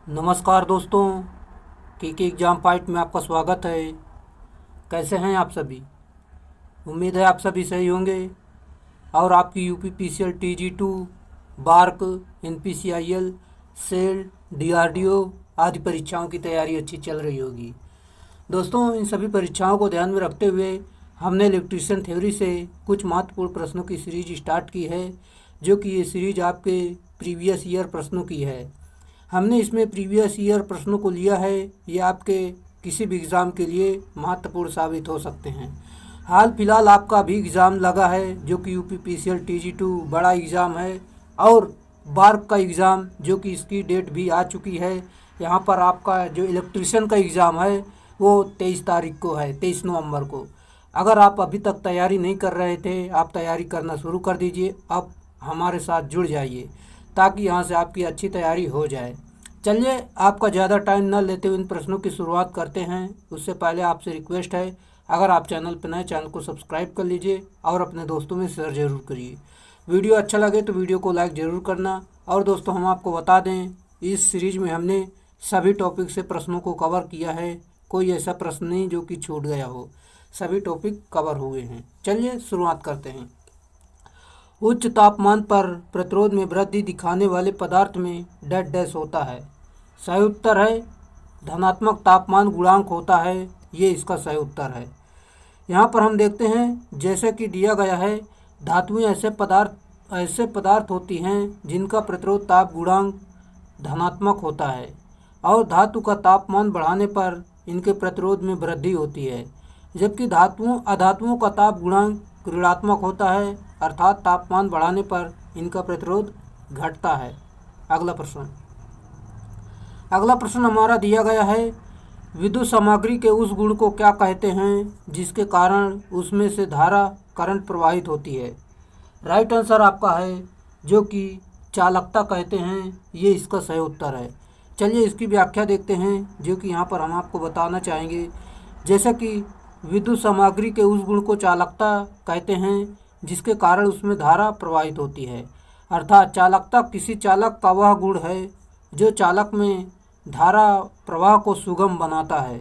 नमस्कार दोस्तों, के एग्ज़ाम फाइट में आपका स्वागत है। कैसे हैं आप सभी? उम्मीद है आप सभी सही होंगे और आपकी UP PCL TG 2, BARC, NPCIL, SAIL, DRDO आदि परीक्षाओं की तैयारी अच्छी चल रही होगी। दोस्तों, इन सभी परीक्षाओं को ध्यान में रखते हुए हमने इलेक्ट्रीशियन थ्योरी से कुछ महत्वपूर्ण प्रश्नों की सीरीज स्टार्ट की है, जो कि ये सीरीज आपके प्रीवियस ईयर प्रश्नों की है। हमने इसमें प्रीवियस ईयर प्रश्नों को लिया है, ये आपके किसी भी एग्ज़ाम के लिए महत्वपूर्ण साबित हो सकते हैं। हाल फिलहाल आपका भी एग्ज़ाम लगा है, जो कि यूपी पीसीएल टीजी 2 बड़ा एग्ज़ाम है, और बार्क का एग्ज़ाम जो कि इसकी डेट भी आ चुकी है। यहाँ पर आपका जो इलेक्ट्रीशियन का एग्ज़ाम है वो 23 तारीख को है, 23 नवंबर को। अगर आप अभी तक तैयारी नहीं कर रहे थे, आप तैयारी करना शुरू कर दीजिए। अब हमारे साथ जुड़ जाइए ताकि यहाँ से आपकी अच्छी तैयारी हो जाए। चलिए, आपका ज़्यादा टाइम न लेते हुए इन प्रश्नों की शुरुआत करते हैं। उससे पहले आपसे रिक्वेस्ट है, अगर आप चैनल पर नए, चैनल को सब्सक्राइब कर लीजिए और अपने दोस्तों में शेयर ज़रूर करिए। वीडियो अच्छा लगे तो वीडियो को लाइक ज़रूर करना। और दोस्तों, हम आपको बता दें, इस सीरीज में हमने सभी टॉपिक से प्रश्नों को कवर किया है। कोई ऐसा प्रश्न नहीं जो कि छूट गया हो, सभी टॉपिक कवर हुए हैं। चलिए शुरुआत करते हैं। उच्च तापमान पर प्रतिरोध में वृद्धि दिखाने वाले पदार्थ में डैश डैश होता है। सही उत्तर है धनात्मक तापमान गुणांक होता है, ये इसका सही उत्तर है। यहाँ पर हम देखते हैं, जैसे कि दिया गया है, धातुएं ऐसे पदार्थ होती हैं जिनका प्रतिरोध ताप गुणांक धनात्मक होता है, और धातु का तापमान बढ़ाने पर इनके प्रतिरोध में वृद्धि होती है, जबकि अधातुओं का ताप गुणांक ऋणात्मक होता है, अर्थात तापमान बढ़ाने पर इनका प्रतिरोध घटता है। अगला प्रश्न हमारा दिया गया है, विद्युत सामग्री के उस गुण को क्या कहते हैं जिसके कारण उसमें से धारा करंट प्रवाहित होती है? राइट आंसर आपका है, जो कि चालकता कहते हैं, ये इसका सही उत्तर है। चलिए इसकी व्याख्या देखते हैं, जो कि यहाँ पर हम आपको बताना चाहेंगे। जैसे कि विद्युत सामग्री के उस गुण को चालकता कहते हैं जिसके कारण उसमें धारा प्रवाहित होती है, अर्थात चालकता किसी चालक का वह गुण है जो चालक में धारा प्रवाह को सुगम बनाता है।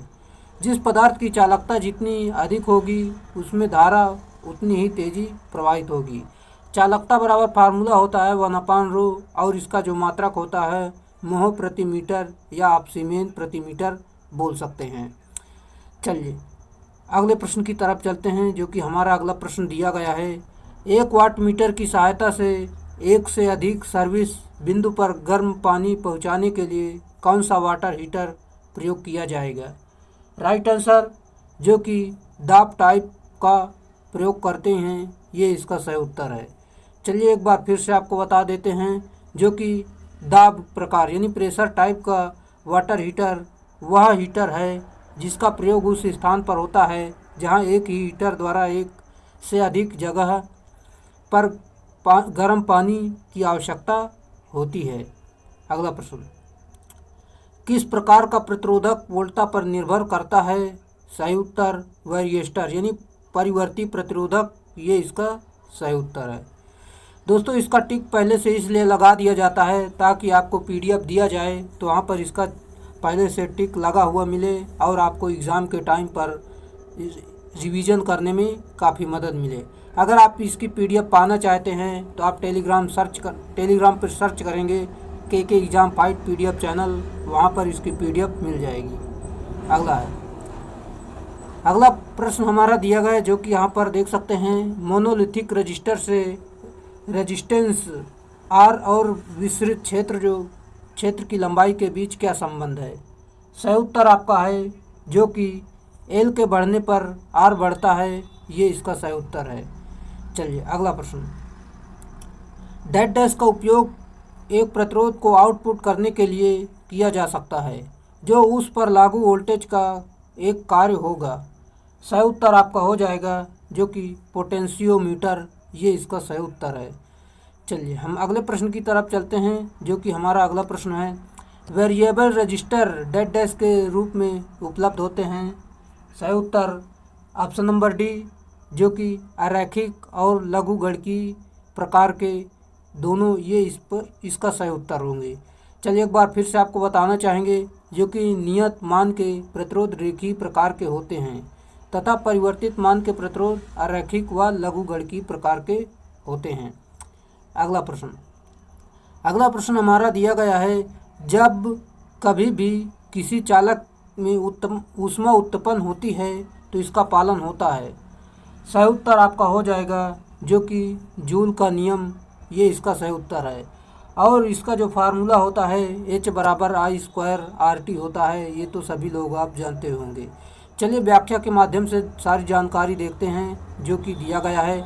जिस पदार्थ की चालकता जितनी अधिक होगी उसमें धारा उतनी ही तेजी प्रवाहित होगी। चालकता बराबर फार्मूला होता है 1/ρ, और इसका जो मात्रक होता है मोह प्रति मीटर, या आप सीमेन प्रति मीटर बोल सकते हैं। चलिए अगले प्रश्न की तरफ चलते हैं, जो कि हमारा अगला प्रश्न दिया गया है। 1 वाट मीटर की सहायता से एक से अधिक सर्विस बिंदु पर गर्म पानी पहुंचाने के लिए कौन सा वाटर हीटर प्रयोग किया जाएगा? राइट आंसर, जो कि दाब टाइप का प्रयोग करते हैं, ये इसका सही उत्तर है। चलिए एक बार फिर से आपको बता देते हैं, जो कि दाब प्रकार यानी प्रेशर टाइप का वाटर हीटर वह हीटर है जिसका प्रयोग उस स्थान पर होता है जहां एक ही हीटर द्वारा एक से अधिक जगह पर गर्म पानी की आवश्यकता होती है। अगला प्रश्न, किस प्रकार का प्रतिरोधक वोल्टता पर निर्भर करता है? सही उत्तर वेरिएस्टर यानी परिवर्ती प्रतिरोधक, ये इसका सही उत्तर है। दोस्तों, इसका टिक पहले से इसलिए लगा दिया जाता है ताकि आपको पीडीएफ दिया जाए तो वहाँ पर इसका पहले से टिक लगा हुआ मिले और आपको एग्ज़ाम के टाइम पर रिवीजन करने में काफ़ी मदद मिले। अगर आप इसकी पीडीएफ पाना चाहते हैं तो आप टेलीग्राम पर सर्च करेंगे के एग्ज़ाम फाइट पीडीएफ चैनल, वहाँ पर इसकी पीडीएफ मिल जाएगी। अगला प्रश्न हमारा दिया गया है, जो कि यहाँ पर देख सकते हैं, मोनोलिथिक रजिस्टर से रेजिस्टेंस आर और विस्तृत क्षेत्र की लंबाई के बीच क्या संबंध है? सही उत्तर आपका है, जो कि एल के बढ़ने पर आर बढ़ता है, ये इसका सही उत्तर है। चलिए अगला प्रश्न, डैश डैश का उपयोग एक प्रतिरोध को आउटपुट करने के लिए किया जा सकता है जो उस पर लागू वोल्टेज का एक कार्य होगा। सही उत्तर आपका हो जाएगा, जो कि पोटेंशियोमीटर, ये इसका सही उत्तर है। चलिए हम अगले प्रश्न की तरफ चलते हैं, जो कि हमारा अगला प्रश्न है, वेरिएबल रजिस्टर डैश डैश के रूप में उपलब्ध होते हैं। सही उत्तर ऑप्शन नंबर डी, जो कि अरैखिक और लघु गणकी प्रकार के दोनों, ये इसका सही उत्तर होंगे। चलिए एक बार फिर से आपको बताना चाहेंगे, जो कि नियत मान के प्रतिरोध रेखीय प्रकार के होते हैं तथा परिवर्तित मान के प्रतिरोध अरैखिक व लघुगणकीय प्रकार के होते हैं। अगला प्रश्न हमारा दिया गया है, जब कभी भी किसी चालक में ऊष्मा उत्पन्न होती है तो इसका पालन होता है। सही उत्तर आपका हो जाएगा जो कि जूल का नियम, ये इसका सही उत्तर है। और इसका जो फार्मूला होता है H बराबर I²RT होता है, ये तो सभी लोग आप जानते होंगे। चलिए व्याख्या के माध्यम से सारी जानकारी देखते हैं जो कि दिया गया है।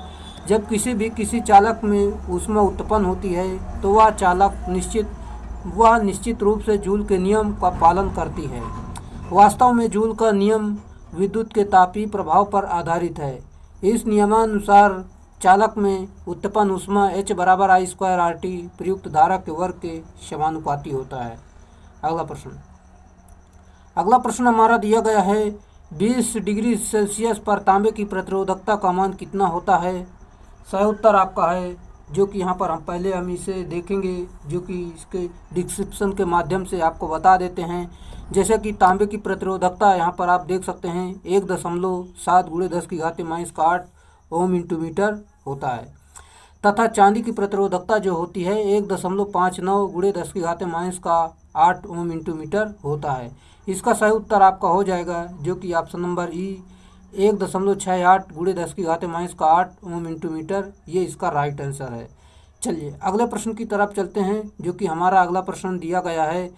जब किसी चालक में ऊष्मा उत्पन्न होती है तो वह चालक निश्चित रूप से जूल के नियम का पालन करती है। वास्तव में जूल का नियम विद्युत के तापीय प्रभाव पर आधारित है। इस नियमानुसार चालक में उत्पन्न ऊष्मा H बराबर I²RT प्रयुक्त धारा के वर्ग के समानुपाती होता है। अगला प्रश्न हमारा दिया गया है, 20 डिग्री सेल्सियस पर तांबे की प्रतिरोधकता का मान कितना होता है। सही उत्तर आपका है, जो कि यहाँ पर हम इसे देखेंगे, जो कि इसके डिस्क्रिप्शन के माध्यम से आपको बता देते हैं। जैसे कि तांबे की प्रतिरोधकता यहाँ पर आप देख सकते हैं 1.7 × 10⁻⁸ ओम इंटू मीटर होता है, तथा चांदी की प्रतिरोधकता जो होती है 1.59 × 10⁻⁸ ओम इंटू मीटर होता है। इसका सही उत्तर आपका हो जाएगा, जो कि option number E 1.68 × 10⁻⁸ ohm into metre, ये इसका राइट आंसर है। चलिए अगले प्रश्न की तरफ चलते हैं, जो कि हमारा अगला प्रश्न दिया गया है,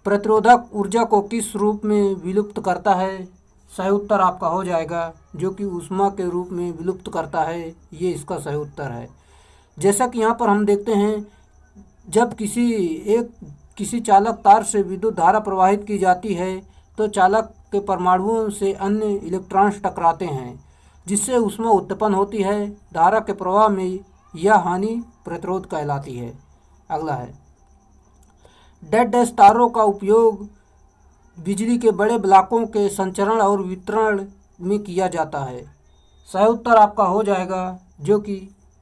प्रतिरोधक ऊर्जा को किस रूप में विलुप्त करता है। सही उत्तर आपका हो जाएगा, जो कि ऊष्मा के रूप में विलुप्त करता है, ये इसका सही उत्तर है। जैसा कि यहाँ पर हम देखते हैं, जब किसी चालक तार से विद्युत धारा प्रवाहित की जाती है तो चालक के परमाणुओं से अन्य इलेक्ट्रॉन्स टकराते हैं, जिससे ऊष्मा उत्पन्न होती है। धारा के प्रवाह में यह हानि प्रतिरोध कहलाती है। अगला है, डैश तारों का उपयोग बिजली के बड़े ब्लॉकों के संचरण और वितरण में किया जाता है। सही उत्तर आपका हो जाएगा, जो कि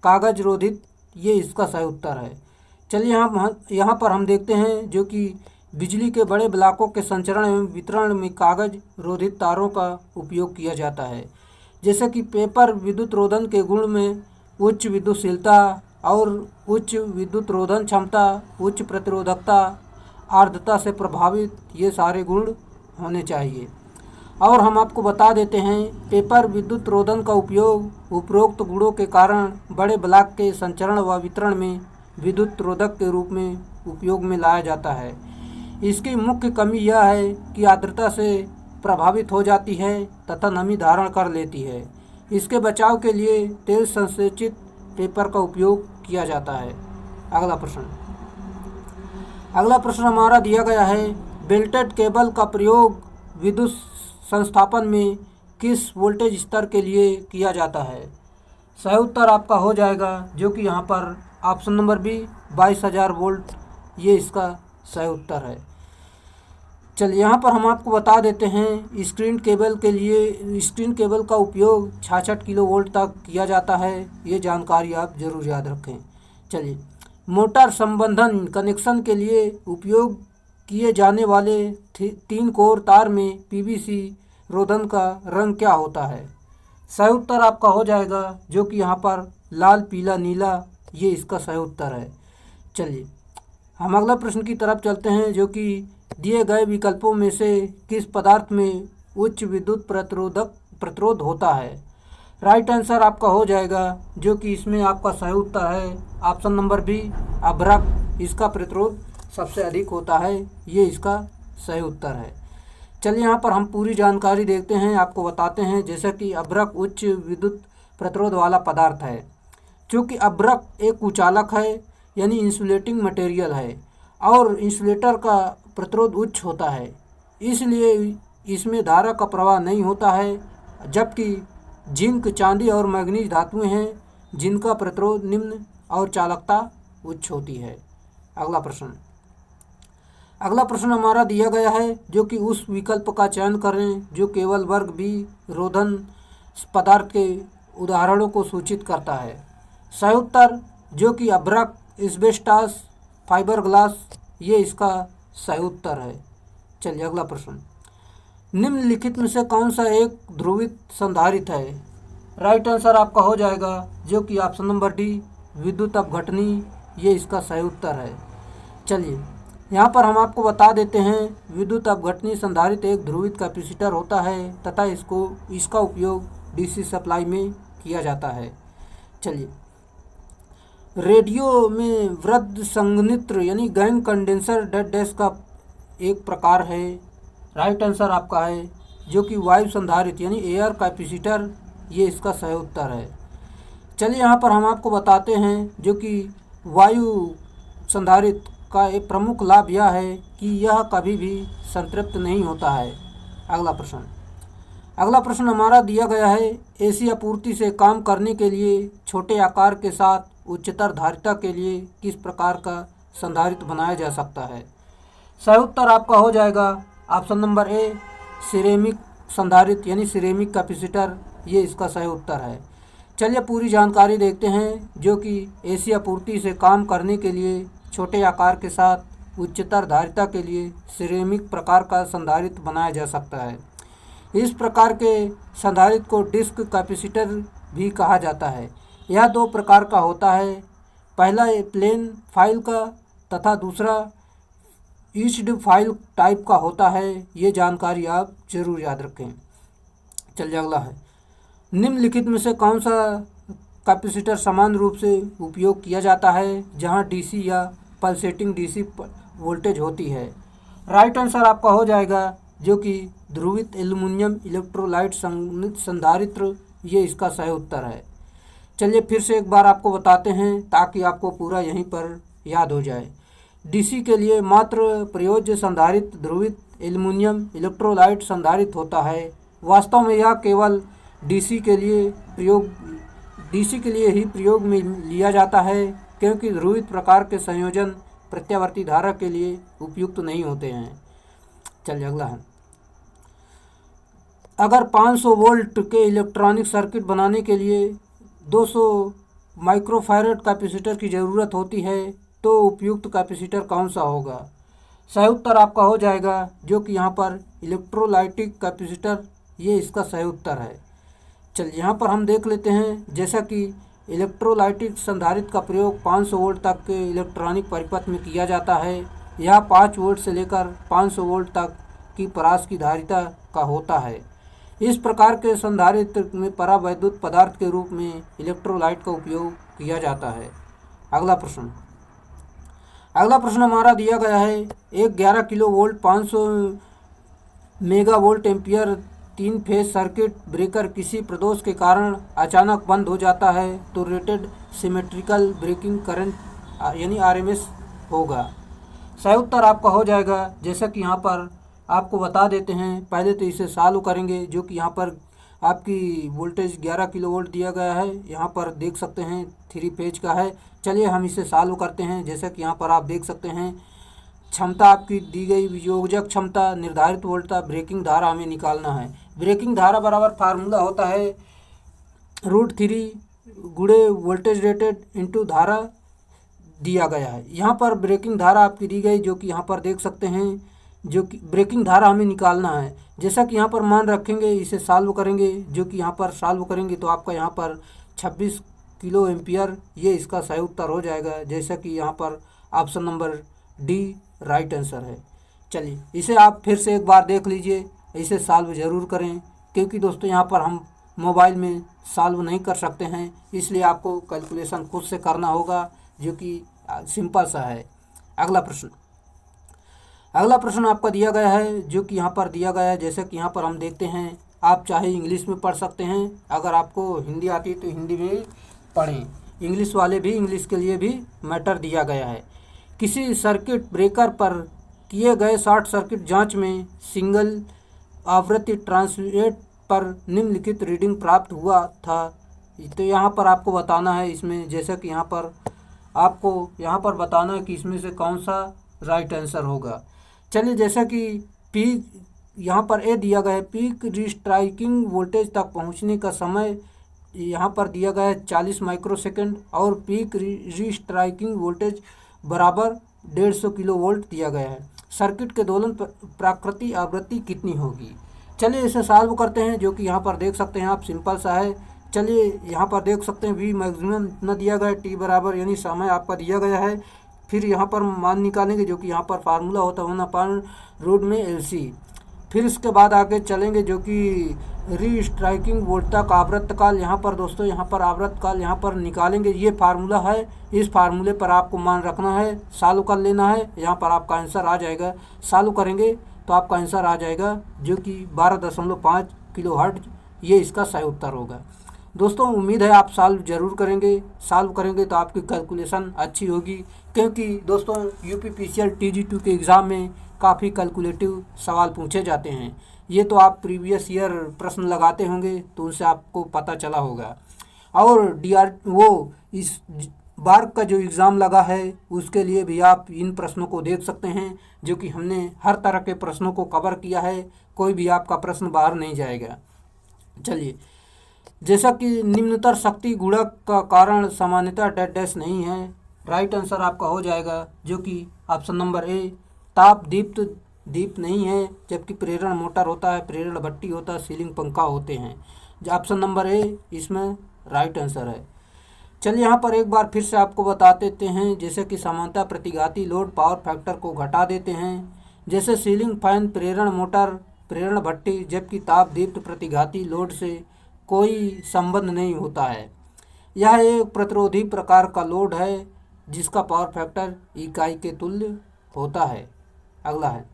कागज रोधित, ये इसका सही उत्तर है। चलिए यहाँ पर हम देखते हैं, जो कि बिजली के बड़े ब्लॉकों के संचरण एवं वितरण में कागज रोधित तारों का उपयोग किया जाता है। जैसे कि पेपर विद्युत रोधन के गुण में उच्च विद्युतशीलता और उच्च विद्युत रोधन क्षमता, उच्च प्रतिरोधकता, आर्द्रता से प्रभावित, ये सारे गुण होने चाहिए। और हम आपको बता देते हैं, पेपर विद्युत रोधन का उपयोग उपरोक्त गुणों के कारण बड़े ब्लॉक के संचरण व वितरण में विद्युत रोधक के रूप में उपयोग में लाया जाता है। इसकी मुख्य कमी यह है कि आर्द्रता से प्रभावित हो जाती है तथा नमी धारण कर लेती है। इसके बचाव के लिए तेल संसेचित पेपर का उपयोग किया जाता है। अगला प्रश्न हमारा दिया गया है, बेल्टेड केबल का प्रयोग विद्युत संस्थापन में किस वोल्टेज स्तर के लिए किया जाता है। सही उत्तर आपका हो जाएगा, जो कि यहाँ पर ऑप्शन नंबर बी 22,000 वोल्ट, ये इसका सही उत्तर है। चलिए यहाँ पर हम आपको बता देते हैं, स्क्रीन केबल का उपयोग 66 किलोवोल्ट तक किया जाता है। ये जानकारी आप जरूर याद रखें। चलिए, मोटर संबंधन कनेक्शन के लिए उपयोग किए जाने वाले 3 कोर तार में पीवीसी रोधन का रंग क्या होता है। सही उत्तर आपका हो जाएगा, जो कि यहाँ पर लाल, पीला, नीला, ये इसका सही उत्तर है। चलिए हम अगला प्रश्न की तरफ चलते हैं, जो कि दिए गए विकल्पों में से किस पदार्थ में उच्च विद्युत प्रतिरोध होता है। राइट आंसर आपका हो जाएगा, जो कि इसमें आपका सही उत्तर है ऑप्शन नंबर बी अभ्रक, इसका प्रतिरोध सबसे अधिक होता है, ये इसका सही उत्तर है। चलिए यहाँ पर हम पूरी जानकारी देखते हैं, आपको बताते हैं। जैसे कि अभ्रक उच्च विद्युत प्रतिरोध वाला पदार्थ है। चूँकि अभ्रक एक कुचालक है, यानी इंसुलेटिंग मटेरियल है, और इंसुलेटर का प्रतिरोध उच्च होता है, इसलिए इसमें धारा का प्रवाह नहीं होता है। जबकि जिंक, चांदी और मैग्नीज धातुएं हैं जिनका प्रतिरोध निम्न और चालकता उच्च होती है। अगला प्रश्न हमारा दिया गया है, जो कि उस विकल्प का चयन करें जो केवल वर्ग बी रोधन पदार्थ के उदाहरणों को सूचित करता है। सही उत्तर, जो कि अभ्रक, एस्बेस्टॉस, फाइबर ग्लास, ये इसका सही उत्तर है। चलिए अगला प्रश्न, निम्नलिखित में से कौन सा एक ध्रुवित संधारित्र है? राइट आंसर आपका हो जाएगा जो कि ऑप्शन नंबर डी, विद्युत अपघटनी, ये इसका सही उत्तर है। चलिए यहाँ पर हम आपको बता देते हैं, विद्युत अपघटनी संधारित्र एक ध्रुवित कैपेसिटर होता है तथा इसका उपयोग डीसी सप्लाई में किया जाता है। चलिए, रेडियो में वृत्त संघनित्र यानी गैंग कंडेंसर डेड डैश का एक प्रकार है। राइट आंसर आपका है जो कि वायु संधारित्र यानी एयर कैपेसिटर, ये इसका सही उत्तर है। चलिए यहाँ पर हम आपको बताते हैं जो कि वायु संधारित्र का एक प्रमुख लाभ यह है कि यह कभी भी संतृप्त नहीं होता है। अगला प्रश्न हमारा दिया गया है, एसी आपूर्ति से काम करने के लिए छोटे आकार के साथ उच्चतर धारिता के लिए किस प्रकार का संधारित्र बनाया जा सकता है? सही उत्तर आपका हो जाएगा ऑप्शन नंबर ए, सिरेमिक संधारित्र यानी सिरेमिक कैपेसिटर, ये इसका सही उत्तर है। चलिए पूरी जानकारी देखते हैं जो कि एसी आपूर्ति से काम करने के लिए छोटे आकार के साथ उच्चतर धारिता के लिए सिरेमिक प्रकार का संधारित्र बनाया जा सकता है। इस प्रकार के संधारित्र को डिस्क कैपेसिटर भी कहा जाता है। यह दो प्रकार का होता है, पहला प्लेन फाइल का तथा दूसरा ईच्ड फाइल टाइप का होता है। ये जानकारी आप जरूर याद रखें। चलिए अगला है, निम्नलिखित में से कौन सा कैपेसिटर समान रूप से उपयोग किया जाता है जहां डीसी या पल्सेटिंग डीसी वोल्टेज होती है? राइट आंसर आपका हो जाएगा जो कि ध्रुवित एल्युमिनियम इलेक्ट्रोलाइट संधारित्र, ये इसका सही उत्तर है। चलिए फिर से एक बार आपको बताते हैं ताकि आपको पूरा यहीं पर याद हो जाए। डीसी के लिए मात्र प्रयोज्य संधारित्र ध्रुवित एल्युमिनियम इलेक्ट्रोलाइट संधारित्र होता है। वास्तव में यह केवल डीसी के लिए ही प्रयोग में लिया जाता है क्योंकि ध्रुवित प्रकार के संयोजन प्रत्यावर्ती धारा के लिए उपयुक्त नहीं होते हैं। चलिए अगला है, अगर 500 वोल्ट के इलेक्ट्रॉनिक सर्किट बनाने के लिए 200 माइक्रोफैरड कैपेसिटर की ज़रूरत होती है तो उपयुक्त कैपेसिटर कौन सा होगा? सही उत्तर आपका हो जाएगा जो कि यहाँ पर इलेक्ट्रोलाइटिक कैपेसिटर, ये इसका सही उत्तर है। चलिए यहाँ पर हम देख लेते हैं, जैसा कि इलेक्ट्रोलाइटिक संधारित्र का प्रयोग 500 वोल्ट तक के इलेक्ट्रॉनिक परिपथ में किया जाता है। यह 5 वोल्ट से लेकर 500 वोल्ट तक की परास की धारिता का होता है। इस प्रकार के संधारित्र में परावैद्युत पदार्थ के रूप में इलेक्ट्रोलाइट का उपयोग किया जाता है। अगला प्रश्न हमारा दिया गया है, एक 11 kilo volt 500 mega volt ampere 3 phase circuit breaker किसी प्रदोष के कारण अचानक बंद हो जाता है तो रेटेड सिमेट्रिकल ब्रेकिंग करंट यानी आरएमएस होगा। सही उत्तर आपका हो जाएगा जैसा कि यहाँ पर आपको बता देते हैं। पहले तो इसे सॉल्व करेंगे जो कि यहाँ पर आपकी वोल्टेज 11 किलो वोल्ट दिया गया है, यहाँ पर देख सकते हैं 3 फेज का है। चलिए हम इसे सॉल्व करते हैं। जैसा कि यहाँ पर आप देख सकते हैं, क्षमता आपकी दी गई योजक क्षमता, निर्धारित वोल्टता, ब्रेकिंग धारा हमें निकालना है। ब्रेकिंग धारा बराबर फार्मूला होता है √3 गुणे वोल्टेज रेटेड इंटू धारा दिया गया है। यहाँ पर ब्रेकिंग धारा आपकी दी गई जो कि यहाँ पर देख सकते हैं, जो कि ब्रेकिंग धारा हमें निकालना है। जैसा कि यहाँ पर मान रखेंगे, इसे सॉल्व करेंगे, जो कि यहाँ पर सॉल्व करेंगे तो आपका यहाँ पर 26 किलो एम्पियर, ये इसका सही उत्तर हो जाएगा। जैसा कि यहाँ पर option number D right answer है। चलिए इसे आप फिर से एक बार देख लीजिए, इसे सॉल्व ज़रूर करें क्योंकि दोस्तों यहाँ पर हम मोबाइल में सॉल्व नहीं कर सकते हैं, इसलिए आपको कैलकुलेशन खुद से करना होगा जो कि सिंपल सा है। अगला प्रश्न आपका दिया गया है जो कि यहाँ पर दिया गया है। जैसे कि यहाँ पर हम देखते हैं, आप चाहे इंग्लिश में पढ़ सकते हैं, अगर आपको हिंदी आती है तो हिंदी में ही पढ़ें, इंग्लिश वाले भी इंग्लिश के लिए भी मैटर दिया गया है। किसी सर्किट ब्रेकर पर किए गए शॉर्ट सर्किट जांच में सिंगल आवृत्ति ट्रांसलेट पर निम्नलिखित रीडिंग प्राप्त हुआ था। तो यहाँ पर आपको बताना है इसमें, जैसा कि यहाँ पर आपको यहाँ पर बताना है कि इसमें से कौन सा राइट आंसर होगा। चलिए जैसा कि पीक यहाँ पर ए दिया गया है, पीक रीस्ट्राइकिंग वोल्टेज तक पहुँचने का समय यहाँ पर दिया गया है 40 माइक्रोसेकंड और पीक रीस्ट्राइकिंग वोल्टेज बराबर 150 किलो वोल्ट दिया गया है। सर्किट के दोलन प्राकृतिक आवृत्ति कितनी होगी। चलिए इसे सॉल्व करते हैं, जो कि यहाँ पर देख सकते हैं आप, सिंपल सा है। चलिए यहाँ पर देख सकते हैं V मैक्सिमम इतना दिया गया है, टी बराबर यानी समय आपका दिया गया है। फिर यहाँ पर मान निकालेंगे, जो कि यहाँ पर फार्मूला होता है 1/रूट में LC। फिर इसके बाद आगे चलेंगे, जो कि री स्ट्राइकिंग वोल्टता आवर्तकाल, यहाँ पर दोस्तों यहाँ पर आवर्तकाल यहाँ पर निकालेंगे। ये फार्मूला है, इस फार्मूले पर आपको मान रखना है, सॉल्व कर लेना है। यहाँ पर आपका आंसर आ जाएगा, सॉल्व करेंगे तो आपका आंसर आ जाएगा, जो कि 12.5 किलो हर्ट्ज, ये इसका सही उत्तर होगा। दोस्तों उम्मीद है आप सॉल्व जरूर करेंगे, सॉल्व करेंगे तो आपकी कैलकुलेशन अच्छी होगी, क्योंकि दोस्तों UPPCL TG2 के एग्ज़ाम में काफ़ी कैलकुलेटिव सवाल पूछे जाते हैं। ये तो आप प्रीवियस ईयर प्रश्न लगाते होंगे तो उनसे आपको पता चला होगा। और वो इस बार का जो एग्ज़ाम लगा है उसके लिए भी आप इन प्रश्नों को देख सकते हैं, जो कि हमने हर तरह के प्रश्नों को कवर किया है, कोई भी आपका प्रश्न बाहर नहीं जाएगा। चलिए, जैसा कि निम्नतर शक्ति गुणक का कारण सामान्यतः डैश नहीं है। राइट आंसर आपका हो जाएगा, जो कि ऑप्शन नंबर ए, ताप दीप्त नहीं है, जबकि प्रेरण मोटर होता है, प्रेरण भट्टी होता है, सीलिंग पंखा होते हैं। ऑप्शन नंबर ए इसमें राइट आंसर है। चलिए यहाँ पर एक बार फिर से आपको बता देते हैं, जैसे कि समानता प्रतिघाती लोड पावर फैक्टर को घटा देते हैं, जैसे सीलिंग फैन प्रेरण मोटर प्रेरण भट्टी, जबकि ताप दीप्त प्रतिघाती लोड से कोई संबंध नहीं होता है। यह एक प्रतिरोधी प्रकार का लोड है जिसका पावर फैक्टर इकाई के तुल्य होता है। अगला है,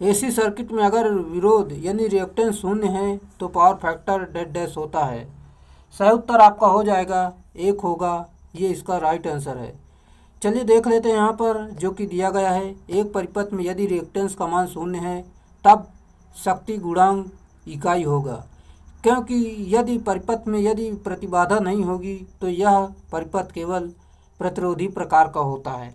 AC सर्किट में अगर विरोध यानी रिएक्टेंस शून्य है तो पावर फैक्टर डैश होता है। सही उत्तर आपका हो जाएगा 1 होगा, ये इसका राइट आंसर है। चलिए देख लेते हैं यहाँ पर, जो कि दिया गया है, एक परिपथ में यदि रिएक्टेंस का मान शून्य है तब शक्ति गुणांक इकाई होगा, क्योंकि यदि परिपथ में यदि प्रतिबाधा नहीं होगी तो यह परिपथ केवल प्रतिरोधी प्रकार का होता है।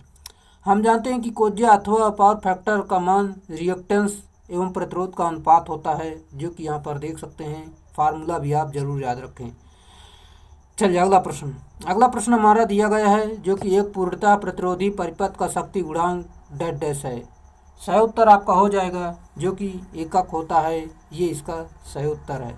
हम जानते हैं कि कोज्या अथवा पावर फैक्टर का मान रिएक्टेंस एवं प्रतिरोध का अनुपात होता है, जो कि यहाँ पर देख सकते हैं। फार्मूला भी आप जरूर याद रखें। चलिए अगला प्रश्न हमारा दिया गया है, जो कि एक पूर्णतः प्रतिरोधी परिपथ का शक्ति गुणांक डैश है। सही उत्तर आपका हो जाएगा, जो कि एकक होता है, ये इसका सही उत्तर है।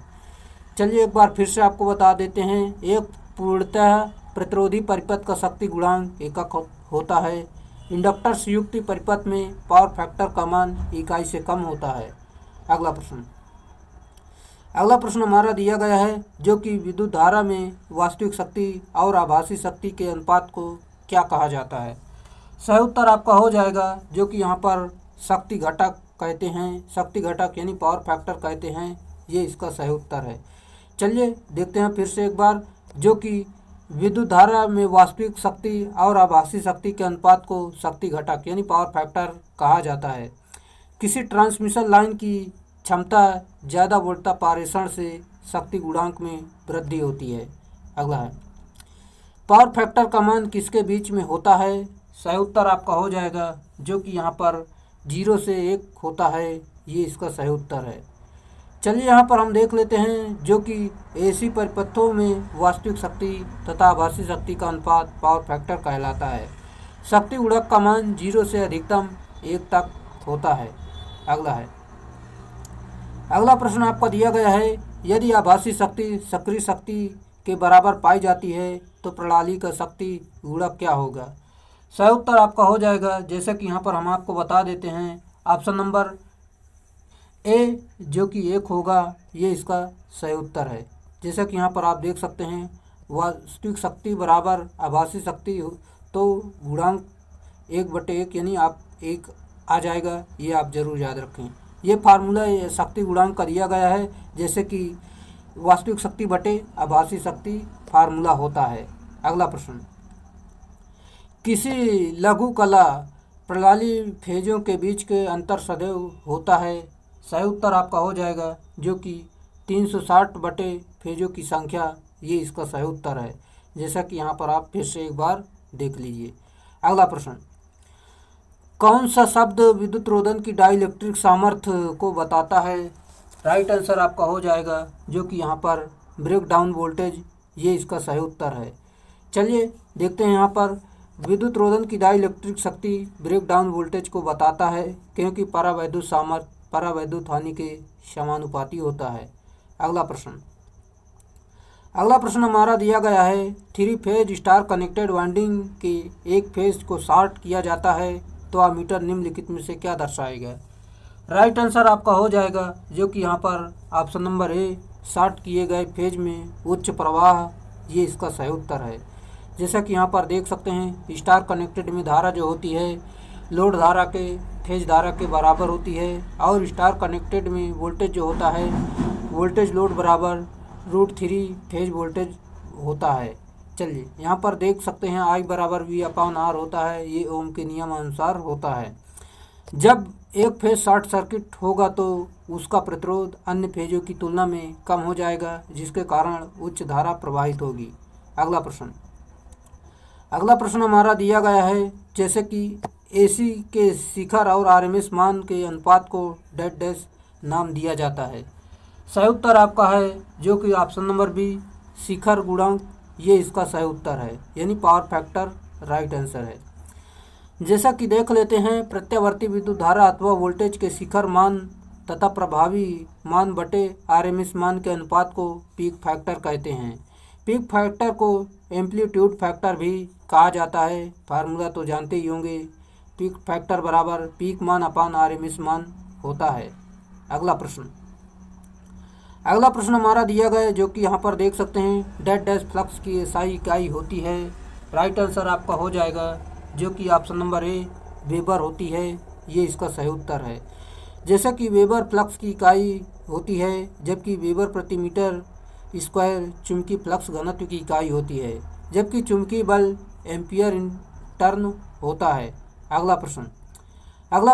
चलिए एक बार फिर से आपको बता देते हैं, एक पूर्णतः प्रतिरोधी परिपथ का शक्ति गुणांक एकक होता है। इंडक्टर संयुक्त परिपथ में पावर फैक्टर का मान इकाई से कम होता है। अगला प्रश्न हमारा दिया गया है, जो कि विद्युत धारा में वास्तविक शक्ति और आभासी शक्ति के अनुपात को क्या कहा जाता है। सही उत्तर आपका हो जाएगा, जो कि यहाँ पर शक्ति घटक कहते हैं, शक्ति घटक यानी पावर फैक्टर कहते हैं, ये इसका सही उत्तर है। चलिए देखते हैं फिर से एक बार, जो कि विद्युत धारा में वास्तविक शक्ति और आभासी शक्ति के अनुपात को शक्ति घटक यानी पावर फैक्टर कहा जाता है। किसी ट्रांसमिशन लाइन की क्षमता ज़्यादा वोल्टता पारेषण से शक्ति गुणांक में वृद्धि होती है। अगला है, पावर फैक्टर का मान किसके बीच में होता है। सही उत्तर आपका हो जाएगा, जो कि यहाँ पर 0 से 1 होता है, ये इसका सही उत्तर है। चलिए यहाँ पर हम देख लेते हैं, जो कि AC परिपथों में वास्तविक शक्ति तथा आभासी शक्ति का अनुपात पावर फैक्टर कहलाता है। शक्ति गुणक का मान 0 से अधिकतम 1 तक होता है। अगला प्रश्न आपका दिया गया है, यदि आभासी शक्ति सक्रिय शक्ति के बराबर पाई जाती है तो प्रणाली का शक्ति गुणक क्या होगा। सही उत्तर आपका हो जाएगा, जैसे कि यहाँ पर हम आपको बता देते हैं, ऑप्शन नंबर ए, जो कि 1 होगा, ये इसका सही उत्तर है। जैसा कि यहाँ पर आप देख सकते हैं, वास्तविक शक्ति बराबर आभासी शक्ति तो गुणांक 1/1 यानी आप 1 आ जाएगा, ये आप जरूर याद रखें। ये फार्मूला शक्ति गुणांक का दिया गया है, जैसे कि वास्तविक शक्ति बटे आभासी शक्ति फार्मूला होता है। अगला प्रश्न, किसी लघु कला प्रणाली फेजों के बीच के अंतर सदैव होता है। सही उत्तर आपका हो जाएगा, जो कि 360 बटे फेजों की संख्या, ये इसका सही उत्तर है। जैसा कि यहाँ पर आप फिर से एक बार देख लीजिए। अगला प्रश्न, कौन सा शब्द विद्युत रोधन की डाइलेक्ट्रिक सामर्थ्य को बताता है। राइट आंसर आपका हो जाएगा, जो कि यहाँ पर ब्रेक डाउन वोल्टेज, ये इसका सही उत्तर है। चलिए देखते हैं यहाँ पर, विद्युत रोधन की डाई इलेक्ट्रिक शक्ति ब्रेक डाउन वोल्टेज को बताता है क्योंकि परावैद्युत सामर्थ्य परावैद्युत हानि के समानुपाती होता है। अगला प्रश्न हमारा दिया गया है, 3 फेज स्टार कनेक्टेड वाइंडिंग के एक फेज को शॉर्ट किया जाता है तो अमीटर निम्नलिखित में से क्या दर्शाएगा। राइट आंसर आपका हो जाएगा जो कि यहाँ पर ऑप्शन नंबर ए, शॉर्ट किए गए फेज में उच्च प्रवाह, ये इसका सही उत्तर है। जैसा कि यहाँ पर देख सकते हैं, स्टार कनेक्टेड में धारा जो होती है लोड धारा के फेज धारा के बराबर होती है और स्टार कनेक्टेड में वोल्टेज जो होता है वोल्टेज लोड बराबर √3 फेज वोल्टेज होता है। चलिए यहाँ पर देख सकते हैं I बराबर V/R होता है, ये ओम के नियम अनुसार होता है। जब एक फेज शॉर्ट सर्किट होगा तो उसका प्रतिरोध अन्य फेजों की तुलना में कम हो जाएगा जिसके कारण उच्च धारा प्रवाहित होगी। अगला प्रश्न हमारा दिया गया है, जैसे कि AC के शिखर और RMS मान के अनुपात को डेड डैश नाम दिया जाता है। सही उत्तर आपका है जो कि ऑप्शन नंबर बी, शिखर गुणांक, ये इसका सही उत्तर है, यानी पावर फैक्टर राइट आंसर है। जैसा कि देख लेते हैं, प्रत्यावर्ती विद्युत धारा अथवा वोल्टेज के शिखर मान तथा प्रभावी मान बटे RMS मान के अनुपात को पीक फैक्टर कहते हैं। पीक फैक्टर को एम्पलीट्यूड फैक्टर भी कहा जाता है। फार्मूला तो जानते ही होंगे, पीक फैक्टर बराबर पीक मान अपान RMS मान होता है। अगला प्रश्न हमारा दिया गया है जो कि यहाँ पर देख सकते हैं, डेड डैश फ्लक्स की SI इकाई होती है। राइट आंसर आपका हो जाएगा जो कि ऑप्शन नंबर ए, वेबर होती है, ये इसका सही उत्तर है। जैसा कि वेबर फ्लक्स की इकाई होती है जबकि वेबर प्रति मीटर स्क्वायर चुंबकीय फ्लक्स घनत्व की इकाई होती है, जबकि चुंबकीय बल एम्पियर इन टर्न होता है। अगला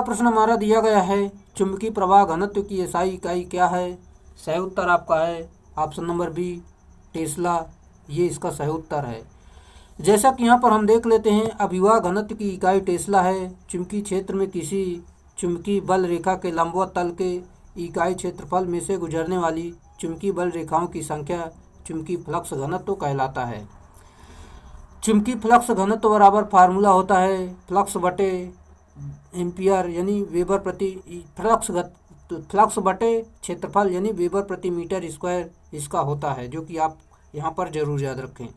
प्रश्न हमारा दिया गया है, चुंबकीय प्रवाह घनत्व की SI इकाई क्या है। सही उत्तर आपका है ऑप्शन नंबर बी, टेस्ला, ये इसका सही उत्तर है। जैसा कि यहाँ पर हम देख लेते हैं, अभिवाह घनत्व की इकाई टेस्ला है। चुंबकीय क्षेत्र में किसी चुंबकीय बल रेखा के लंबवत तल के इकाई क्षेत्रफल में से गुजरने वाली चुंबकीय बल रेखाओं की संख्या चुंबकीय फ्लक्स घनत्व कहलाता है। चुंबकीय फ्लक्स घनत्व बराबर फार्मूला होता है फ्लक्स बटे एम्पियर यानी वेबर प्रति फ्लक्स बटे क्षेत्रफल यानी वेबर प्रति मीटर स्क्वायर इसका होता है, जो कि आप यहाँ पर जरूर याद रखें।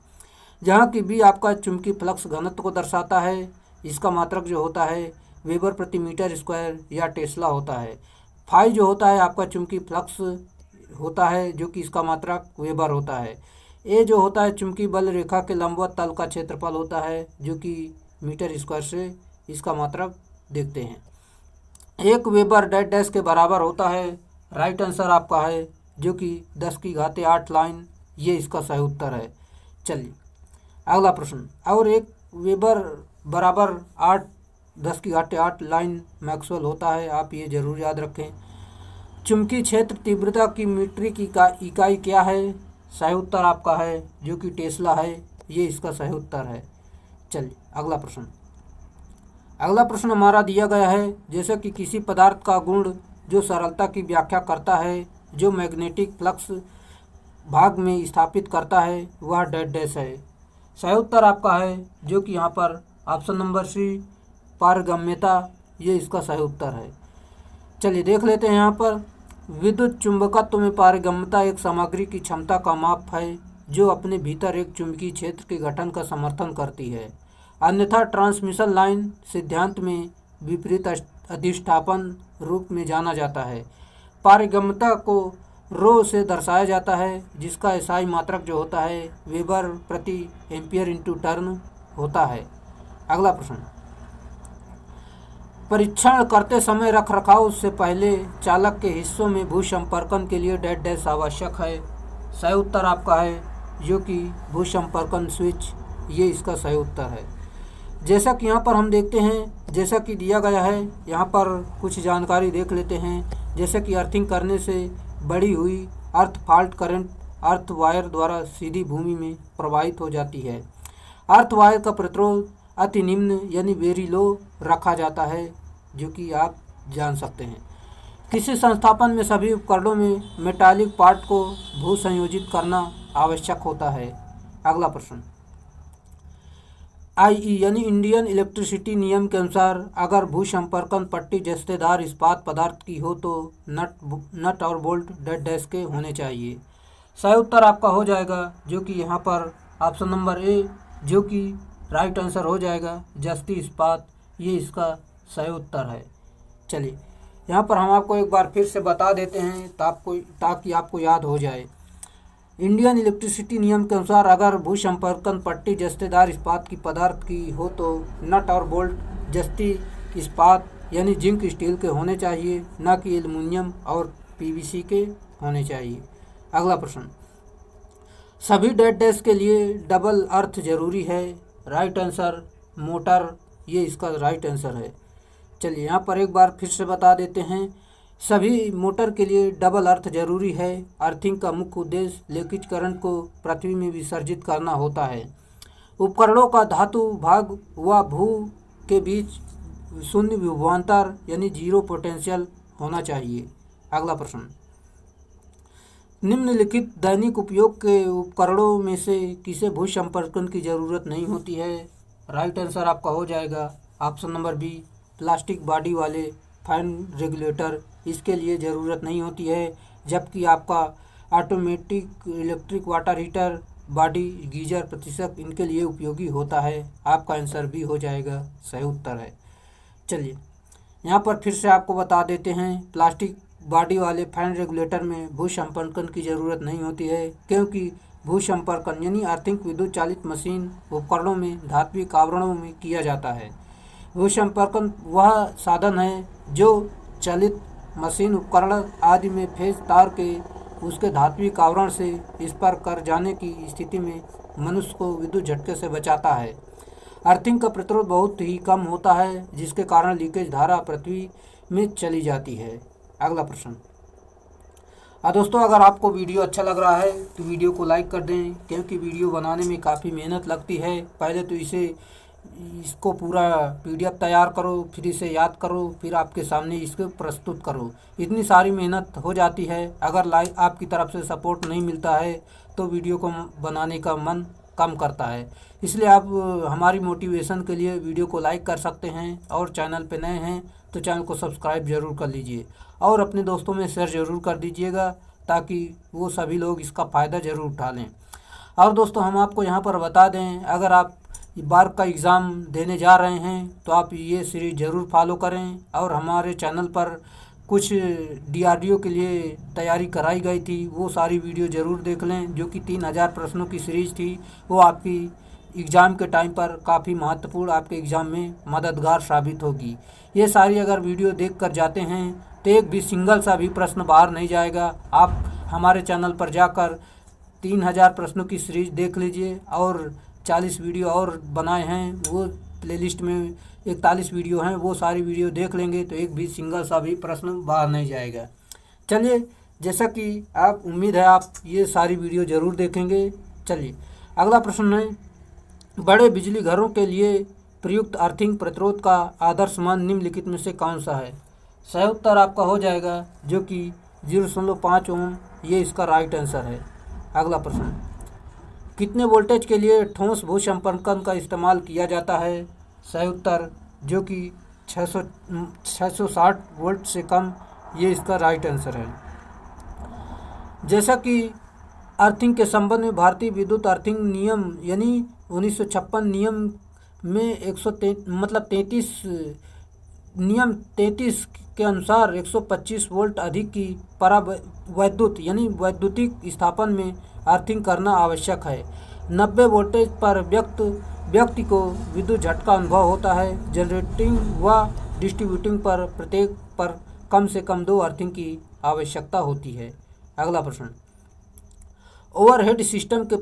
जहाँ की बी आपका चुंबकीय फ्लक्स घनत्व को दर्शाता है, इसका मात्रक जो होता है वेबर प्रति मीटर स्क्वायर या टेस्ला होता है। फाई जो होता है आपका चुंबकीय फ्लक्स होता है जो कि इसका मात्रक वेबर होता है। ए जो होता है चुंबकीय बल रेखा के लंबवत तल का क्षेत्रफल होता है जो कि मीटर स्क्वायर से इसका मात्रक देखते हैं। 1 वेबर डेड डैश के बराबर होता है। राइट आंसर आपका है जो कि 10⁸ लाइन, ये इसका सही उत्तर है। चलिए अगला प्रश्न, और 1 वेबर बराबर 10⁸ लाइन मैक्सवेल होता है, आप ये जरूर याद रखें। चुंबकीय क्षेत्र तीव्रता की मीट्रिक इकाई क्या है। सही उत्तर आपका है जो कि टेस्ला है, ये इसका सही उत्तर है। चलिए अगला प्रश्न हमारा दिया गया है, जैसे कि किसी पदार्थ का गुण जो सरलता की व्याख्या करता है, जो मैग्नेटिक फ्लक्स भाग में स्थापित करता है, वह डेड डैश है। सही उत्तर आपका है जो कि यहाँ पर ऑप्शन नंबर सी, पारगम्यता, ये इसका सही उत्तर है। चलिए देख लेते हैं यहाँ पर, विद्युत चुंबकत्व में पारगम्यता एक सामग्री की क्षमता का माप है जो अपने भीतर एक चुंबकीय क्षेत्र के गठन का समर्थन करती है। अन्यथा ट्रांसमिशन लाइन सिद्धांत में विपरीत अधिष्ठापन रूप में जाना जाता है। पारगम्यता को रो से दर्शाया जाता है जिसका SI मात्रक जो होता है वेबर प्रति एम्पियर इंटू टर्न होता है। अगला प्रश्न, परीक्षण करते समय रखरखाव से पहले चालक के हिस्सों में भूसंपर्कन के लिए डेड डैश आवश्यक है। सही उत्तर आपका है जो कि भूसंपर्कन स्विच, ये इसका सही उत्तर है। जैसा कि यहाँ पर हम देखते हैं, जैसा कि दिया गया है, यहाँ पर कुछ जानकारी देख लेते हैं। जैसे कि अर्थिंग करने से बढ़ी हुई अर्थ फॉल्ट करंट अर्थ वायर द्वारा सीधी भूमि में प्रवाहित हो जाती है। अर्थ वायर का प्रतिरोध अति निम्न यानी वेरी लो रखा जाता है, जो कि आप जान सकते हैं। किसी संस्थापन में सभी उपकरणों में मेटालिक पार्ट को भू संयोजित करना आवश्यक होता है। अगला प्रश्न, IE यानी इंडियन इलेक्ट्रिसिटी नियम के अनुसार अगर भू संपर्कन पट्टी जस्तेदार इस्पात पदार्थ की हो तो नट और बोल्ट डेड डैश के होने चाहिए। सही उत्तर आपका हो जाएगा जो कि यहाँ पर ऑप्शन नंबर ए जो कि राइट आंसर हो जाएगा, जस्ती इस्पात, ये इसका सही उत्तर है। चलिए यहाँ पर हम आपको एक बार फिर से बता देते हैं ताकि आपको याद हो जाए। इंडियन इलेक्ट्रिसिटी नियम के अनुसार अगर भू संपर्कन पट्टी जस्तेदार इस्पात की पदार्थ की हो तो नट और बोल्ट जस्ती इस्पात यानी जिंक स्टील के होने चाहिए, न कि एल्युमिनियम और PVC के होने चाहिए। अगला प्रश्न, सभी डेड डैश के लिए डबल अर्थ जरूरी है। राइट आंसर मोटर, ये इसका राइट आंसर है। चलिए यहाँ पर एक बार फिर से बता देते हैं, सभी मोटर के लिए डबल अर्थ जरूरी है। अर्थिंग का मुख्य उद्देश्य लीकेज करंट को पृथ्वी में विसर्जित करना होता है। उपकरणों का धातु भाग व भू के बीच शून्य विभवांतर यानी जीरो पोटेंशियल होना चाहिए। अगला प्रश्न, निम्नलिखित दैनिक उपयोग के उपकरणों में से किसे भू संपर्कन की ज़रूरत नहीं होती है। राइट आंसर आपका हो जाएगा option number B, plastic body वाले फैन रेगुलेटर, इसके लिए ज़रूरत नहीं होती है। जबकि आपका automatic electric water heater, body geyser प्रतिशत इनके लिए उपयोगी होता है। आपका आंसर भी हो जाएगा, सही उत्तर है। चलिए यहाँ पर फिर से आपको बता देते हैं, प्लास्टिक बॉडी वाले फैन रेगुलेटर में भू संपर्कन की ज़रूरत नहीं होती है, क्योंकि भू संपर्कन यानी अर्थिंग विद्युत चालित मशीन उपकरणों में धात्विक आवरणों में किया जाता है। भू संपर्कन वह साधन है जो चालित मशीन उपकरण आदि में फेज तार के उसके धात्विक आवरण से इस पर कर जाने की स्थिति में मनुष्य को विद्युत झटके से बचाता है। अर्थिंग का प्रतिरोध बहुत ही कम होता है, जिसके कारण लीकेज धारा पृथ्वी में चली जाती है। अगला प्रश्न, दोस्तों अगर आपको वीडियो अच्छा लग रहा है तो वीडियो को लाइक कर दें, क्योंकि वीडियो बनाने में काफ़ी मेहनत लगती है। पहले तो इसको पूरा PDF तैयार करो, फिर इसे याद करो, फिर आपके सामने इसको प्रस्तुत करो। इतनी सारी मेहनत हो जाती है। अगर आपकी तरफ से सपोर्ट नहीं मिलता है तो वीडियो को बनाने का मन कम करता है। इसलिए आप हमारी मोटिवेशन के लिए वीडियो को लाइक कर सकते हैं, और चैनल पे नए हैं तो चैनल को सब्सक्राइब ज़रूर कर लीजिए, और अपने दोस्तों में शेयर ज़रूर कर दीजिएगा ताकि वो सभी लोग इसका फ़ायदा ज़रूर उठा लें। और दोस्तों हम आपको यहाँ पर बता दें, अगर आप बार का एग्ज़ाम देने जा रहे हैं तो आप ये सीरीज ज़रूर फॉलो करें, और हमारे चैनल पर कुछ DRDO के लिए तैयारी कराई गई थी, वो सारी वीडियो ज़रूर देख लें, जो कि 3000 प्रश्नों की सीरीज़ थी। वो आपकी एग्ज़ाम के टाइम पर काफ़ी महत्वपूर्ण आपके एग्ज़ाम में मददगार साबित होगी। ये सारी अगर वीडियो देख कर जाते हैं तो एक भी सिंगल सा भी प्रश्न बाहर नहीं जाएगा। आप हमारे चैनल पर जाकर 3000 प्रश्नों की सीरीज देख लीजिए, और 40 वीडियो और बनाए हैं, वो प्लेलिस्ट में 41 वीडियो हैं, वो सारी वीडियो देख लेंगे तो एक भी सिंगल सा भी प्रश्न बाहर नहीं जाएगा। चलिए, जैसा कि आप उम्मीद है आप ये सारी वीडियो ज़रूर देखेंगे। चलिए अगला प्रश्न है, बड़े बिजली घरों के लिए प्रयुक्त अर्थिंग प्रतिरोध का आदर्श मान निम्नलिखित में से कौन सा है। सही उत्तर आपका हो जाएगा जो कि 0.5 ओम, ये इसका राइट आंसर है। अगला प्रश्न, कितने वोल्टेज के लिए ठोस भू संपर्कन का इस्तेमाल किया जाता है। सही उत्तर जो कि 660 वोल्ट से कम, ये इसका राइट आंसर है। जैसा कि अर्थिंग के संबंध में भारतीय विद्युत अर्थिंग नियम यानी 1956 नियम में 33 के अनुसार 125 वोल्ट अधिक की परावैद्युत यानी वैद्युतिक स्थापन में अर्थिंग करना आवश्यक है। 90 वोल्टेज पर व्यक्ति को विद्युत झटका अनुभव होता है। जनरेटिंग व डिस्ट्रीब्यूटिंग पर प्रत्येक पर कम से कम 2 अर्थिंग की आवश्यकता होती है। अगला प्रश्न, ओवरहेड सिस्टम के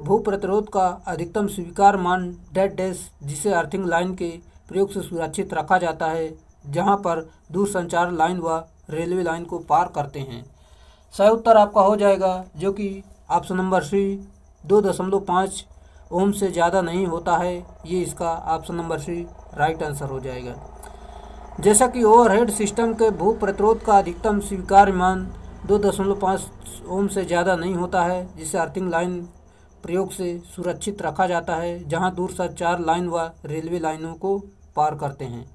भू प्रतिरोध का अधिकतम स्वीकार मान डेड डैश जिसे अर्थिंग लाइन के प्रयोग से सुरक्षित रखा जाता है, जहां पर दूरसंचार लाइन व रेलवे लाइन को पार करते हैं। सही उत्तर आपका हो जाएगा जो कि ऑप्शन नंबर सी 2.5 ओम से ज़्यादा नहीं होता है, ये इसका option number C right answer हो जाएगा। जैसा कि ओवरहेड सिस्टम के भू प्रतिरोध का अधिकतम स्वीकार्य मान 2.5 ओम से ज़्यादा नहीं होता है, जिसे अर्थिंग लाइन प्रयोग से सुरक्षित रखा जाता है, जहां दूरसंचार लाइन व रेलवे लाइनों को पार करते हैं।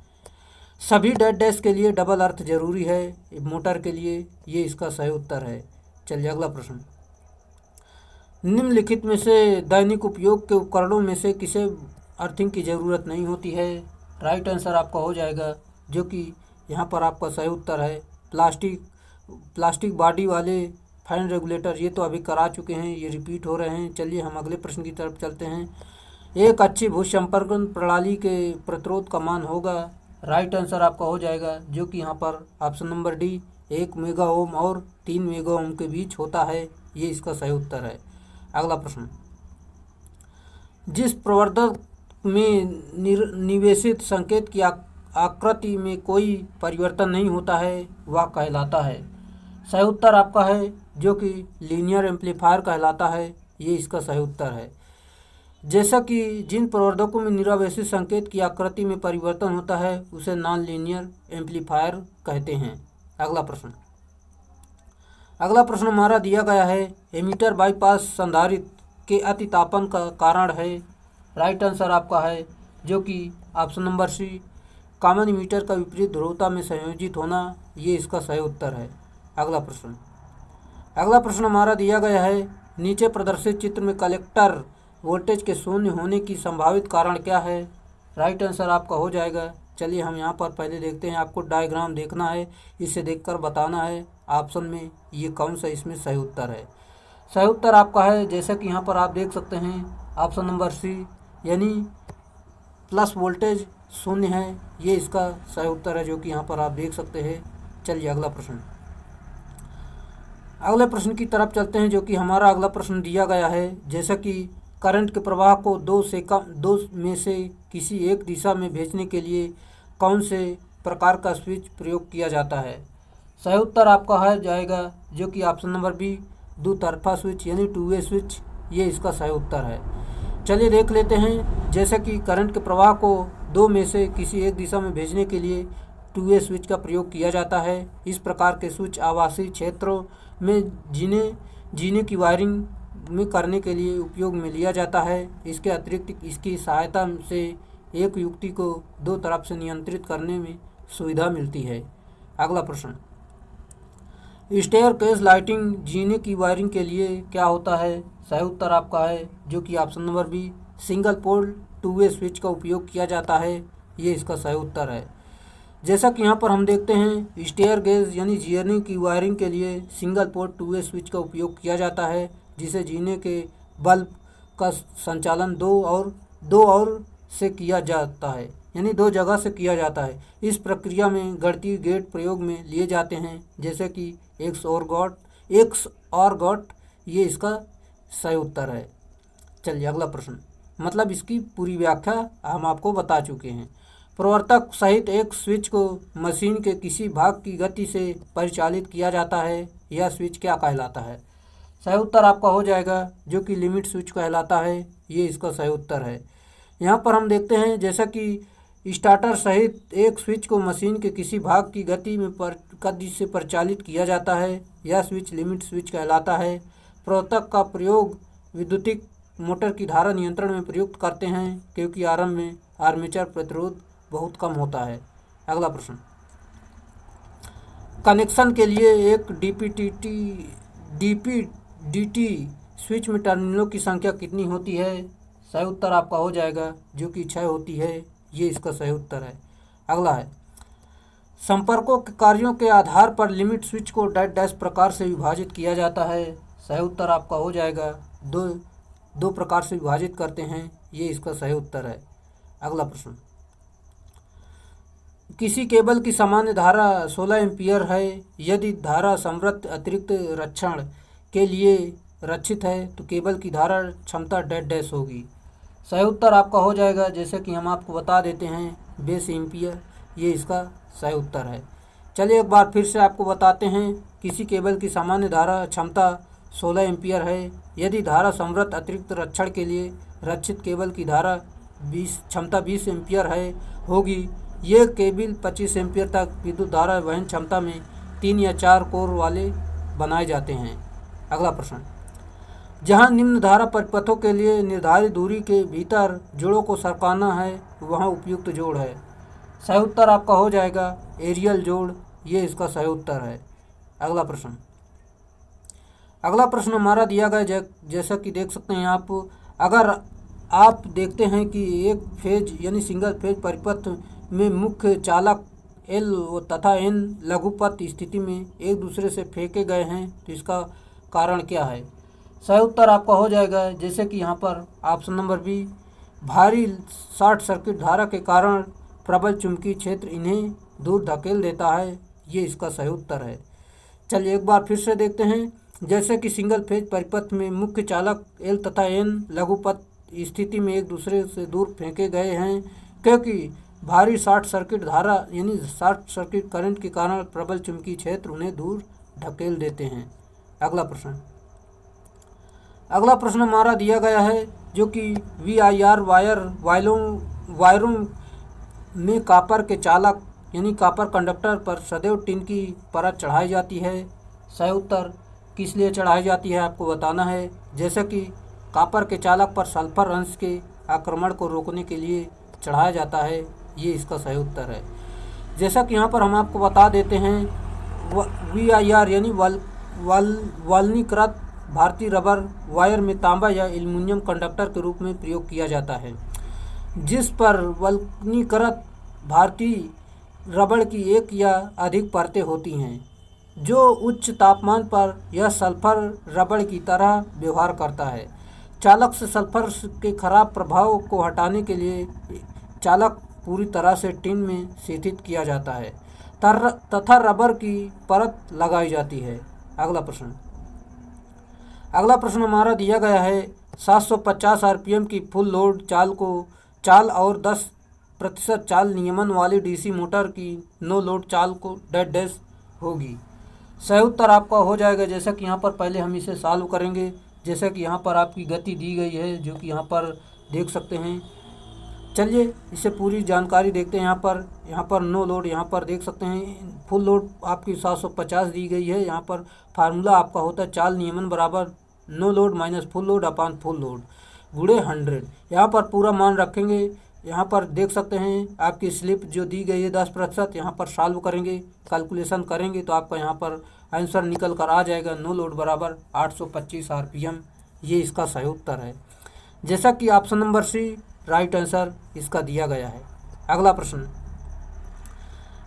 सभी डेड डैश के लिए डबल अर्थ जरूरी है, मोटर के लिए। ये इसका सही उत्तर है। चलिए अगला प्रश्न। निम्नलिखित में से दैनिक उपयोग के उपकरणों में से किसे अर्थिंग की ज़रूरत नहीं होती है? राइट आंसर आपका हो जाएगा, जो कि यहाँ पर आपका सही उत्तर है, प्लास्टिक बॉडी वाले फैन रेगुलेटर। ये तो अभी करा चुके हैं, ये रिपीट हो रहे हैं। चलिए हम अगले प्रश्न की तरफ चलते हैं। एक अच्छी भूसंपर्कन प्रणाली के प्रतिरोध का मान होगा। राइट आंसर आपका हो जाएगा, जो कि यहाँ पर option number D 1 mega ohm और 3 मेगा ओम के बीच होता है। ये इसका सही उत्तर है। अगला प्रश्न। जिस प्रवर्धक में निवेशित संकेत की आकृति में कोई परिवर्तन नहीं होता है वह कहलाता है? सही उत्तर आपका है, जो कि लीनियर एम्पलीफायर कहलाता है। ये इसका सही उत्तर है। जैसा कि जिन प्रवर्धकों में निरावेशित संकेत की आकृति में परिवर्तन होता है उसे नॉन लीनियर एम्पलीफायर कहते हैं। अगला प्रश्न हमारा दिया गया है, एमीटर बाईपास संधारित्र के अतितापन का कारण है। राइट आंसर आपका है, जो कि option number C common ammeter का विपरीत ध्रुवता में संयोजित होना। ये इसका सही उत्तर है। अगला प्रश्न हमारा दिया गया है, नीचे प्रदर्शित चित्र में कलेक्टर वोल्टेज के शून्य होने की संभावित कारण क्या है? राइट आंसर आपका हो जाएगा। चलिए हम यहाँ पर पहले देखते हैं, आपको डायग्राम देखना है, इसे देखकर बताना है ऑप्शन में ये कौन सा इसमें सही उत्तर है। सही उत्तर आपका है, जैसा कि यहाँ पर आप देख सकते हैं, ऑप्शन नंबर सी, यानी प्लस वोल्टेज शून्य है। ये इसका सही उत्तर है, जो कि यहाँ पर आप देख सकते हैं। चलिए अगले प्रश्न की तरफ चलते हैं, जो कि हमारा अगला प्रश्न दिया गया है, जैसा कि करंट के प्रवाह को दो में से किसी एक दिशा में भेजने के लिए कौन से प्रकार का स्विच प्रयोग किया जाता है? सही उत्तर आपका है जाएगा, जो कि ऑप्शन नंबर बी द्वितरफा स्विच यानी 2 वे स्विच। ये इसका सही उत्तर है। चलिए देख लेते हैं, जैसा कि करंट के प्रवाह को दो में से किसी एक दिशा में भेजने के लिए 2 वे स्विच का प्रयोग किया जाता है। इस प्रकार के स्विच आवासीय क्षेत्रों में जीने की वायरिंग में करने के लिए उपयोग में लिया जाता है। इसके अतिरिक्त इसकी सहायता से एक युक्ति को दो तरफ से नियंत्रित करने में सुविधा मिलती है। अगला प्रश्न, स्टेयरकेस लाइटिंग जीने की वायरिंग के लिए क्या होता है? सही उत्तर आपका है, जो कि option number B single pole 2 way switch का उपयोग किया जाता है। ये इसका सही उत्तर है। जैसा कि यहाँ पर हम देखते हैं, स्टेयर गेज यानी जीने की वायरिंग के लिए सिंगल पोर्ट 2 वे स्विच का उपयोग किया जाता है, जिसे जीने के बल्ब का संचालन दो और से किया जाता है, यानी 2 जगह से किया जाता है। इस प्रक्रिया में गणितीय गेट प्रयोग में लिए जाते हैं, जैसे कि एक्स और गॉट। ये इसका सही उत्तर है। चलिए अगला प्रश्न, मतलब इसकी पूरी व्याख्या हम आपको बता चुके हैं। प्रवर्तक सहित एक स्विच को मशीन के किसी भाग की गति से परिचालित किया जाता है, यह स्विच क्या कहलाता है? सही उत्तर आपका हो जाएगा, जो कि लिमिट स्विच कहलाता है। ये इसका सही उत्तर है। यहाँ पर हम देखते हैं, जैसा कि स्टार्टर सहित एक स्विच को मशीन के किसी भाग की गति से परिचालित किया जाता है, यह स्विच लिमिट स्विच कहलाता है। प्रवर्तक का प्रयोग विद्युतिक मोटर की धारा नियंत्रण में प्रयुक्त करते हैं, क्योंकि आरंभ में आर्मेचर प्रतिरोध बहुत कम होता है। अगला प्रश्न, कनेक्शन के लिए एक डीपीडीटी स्विच में टर्मिनलों की संख्या कितनी होती है? सही उत्तर आपका हो जाएगा, जो कि 6 होती है। ये इसका सही उत्तर है। अगला है, संपर्कों के कार्यों के आधार पर लिमिट स्विच को डैश प्रकार से विभाजित किया जाता है। सही उत्तर आपका हो जाएगा, दो प्रकार से विभाजित करते हैं। ये इसका सही उत्तर है। अगला प्रश्न, किसी केबल की सामान्य धारा 16 एम्पीयर है। यदि धारा संवृत्त अतिरिक्त रक्षण के लिए रक्षित है तो केबल की धारा क्षमता डैश होगी। सही उत्तर आपका हो जाएगा, जैसे कि हम आपको बता देते हैं, 20 एम्पीयर। ये इसका सही उत्तर है। चलिए एक बार फिर से आपको बताते हैं, किसी केबल की सामान्य धारा क्षमता 16 एम्पीयर है। यदि धारा संवृत्त अतिरिक्त रक्षण के लिए रक्षित केबल की धारा क्षमता 20 एम्पीयर होगी। ये केबल 25 एम्पीयर तक विद्युत धारा वहन क्षमता में 3 या 4 कोर वाले बनाए जाते हैं। अगला प्रश्न, जहाँ निम्न धारा परिपथों के लिए निर्धारित दूरी के भीतर जोड़ों को सरकाना है वहाँ उपयुक्त जोड़ है। सही उत्तर आपका हो जाएगा एरियल जोड़, ये इसका सही उत्तर है। अगला प्रश्न हमारा दिया गया जैसा कि देख सकते हैं आप, अगर आप देखते हैं कि एक फेज यानी सिंगल फेज परिपथ में मुख्य चालक एल तथा एन लघुपथ स्थिति में एक दूसरे से फेंके गए हैं तो इसका कारण क्या है। सही उत्तर आपका हो जाएगा जैसे कि यहाँ पर ऑप्शन नंबर बी, भारी शॉर्ट सर्किट धारा के कारण प्रबल चुंबकीय क्षेत्र इन्हें दूर धकेल देता है, ये इसका सही उत्तर है। चलिए एक बार फिर से देखते हैं। जैसे कि सिंगल फेज परिपथ में मुख्य चालक एल तथा एन लघुपथ स्थिति में एक दूसरे से दूर फेंके गए हैं क्योंकि भारी शॉर्ट सर्किट धारा यानी शॉर्ट सर्किट करंट के कारण प्रबल चुंबकीय क्षेत्र उन्हें दूर धकेल देते हैं। अगला प्रश्न हमारा दिया गया है जो कि VIR वायरों में कॉपर के चालक यानी कॉपर कंडक्टर पर सदैव टिन की परत चढ़ाई जाती है। सही उत्तर किस लिए चढ़ाई जाती है आपको बताना है। जैसे कि कॉपर के चालक पर सल्फर अंश के आक्रमण को रोकने के लिए चढ़ाया जाता है, ये इसका सही उत्तर है। जैसा कि यहाँ पर हम आपको बता देते हैं VIR यानी वाल्नीकृत भारतीय रबर वायर में तांबा या एल्युमिनियम कंडक्टर के रूप में प्रयोग किया जाता है, जिस पर वाल्नीकृत भारतीय रबर की एक या अधिक परतें होती हैं, जो उच्च तापमान पर यह सल्फर रबर की तरह व्यवहार करता है। चालक से सल्फर के खराब प्रभाव को हटाने के लिए चालक पूरी तरह से टिन में स्थित किया जाता है तथा रबर की परत लगाई जाती है। अगला प्रश्न हमारा दिया गया है 750 RPM की फुल लोड चाल और 10% चाल नियमन वाली DC मोटर की नो लोड चाल को डैश होगी। सही उत्तर आपका हो जाएगा जैसा कि यहाँ पर पहले हम इसे सॉल्व करेंगे। जैसा कि यहाँ पर आपकी गति दी गई है जो कि यहाँ पर देख सकते हैं। चलिए इसे पूरी जानकारी देखते हैं। यहाँ पर नो लोड यहाँ पर देख सकते हैं, फुल लोड आपकी 750 दी गई है। यहाँ पर फार्मूला आपका होता है चाल नियमन बराबर no load minus full load upon full load गुणे 100। यहाँ पर पूरा मान रखेंगे। यहाँ पर देख सकते हैं आपकी स्लिप जो दी गई है 10%। यहाँ पर सॉल्व करेंगे, कैलकुलेशन करेंगे तो आपका यहाँ पर आंसर निकल कर आ जाएगा नो लोड बराबर 825 RPM, ये इसका सही उत्तर है। जैसा कि option number C right answer इसका दिया गया है। अगला प्रश्न,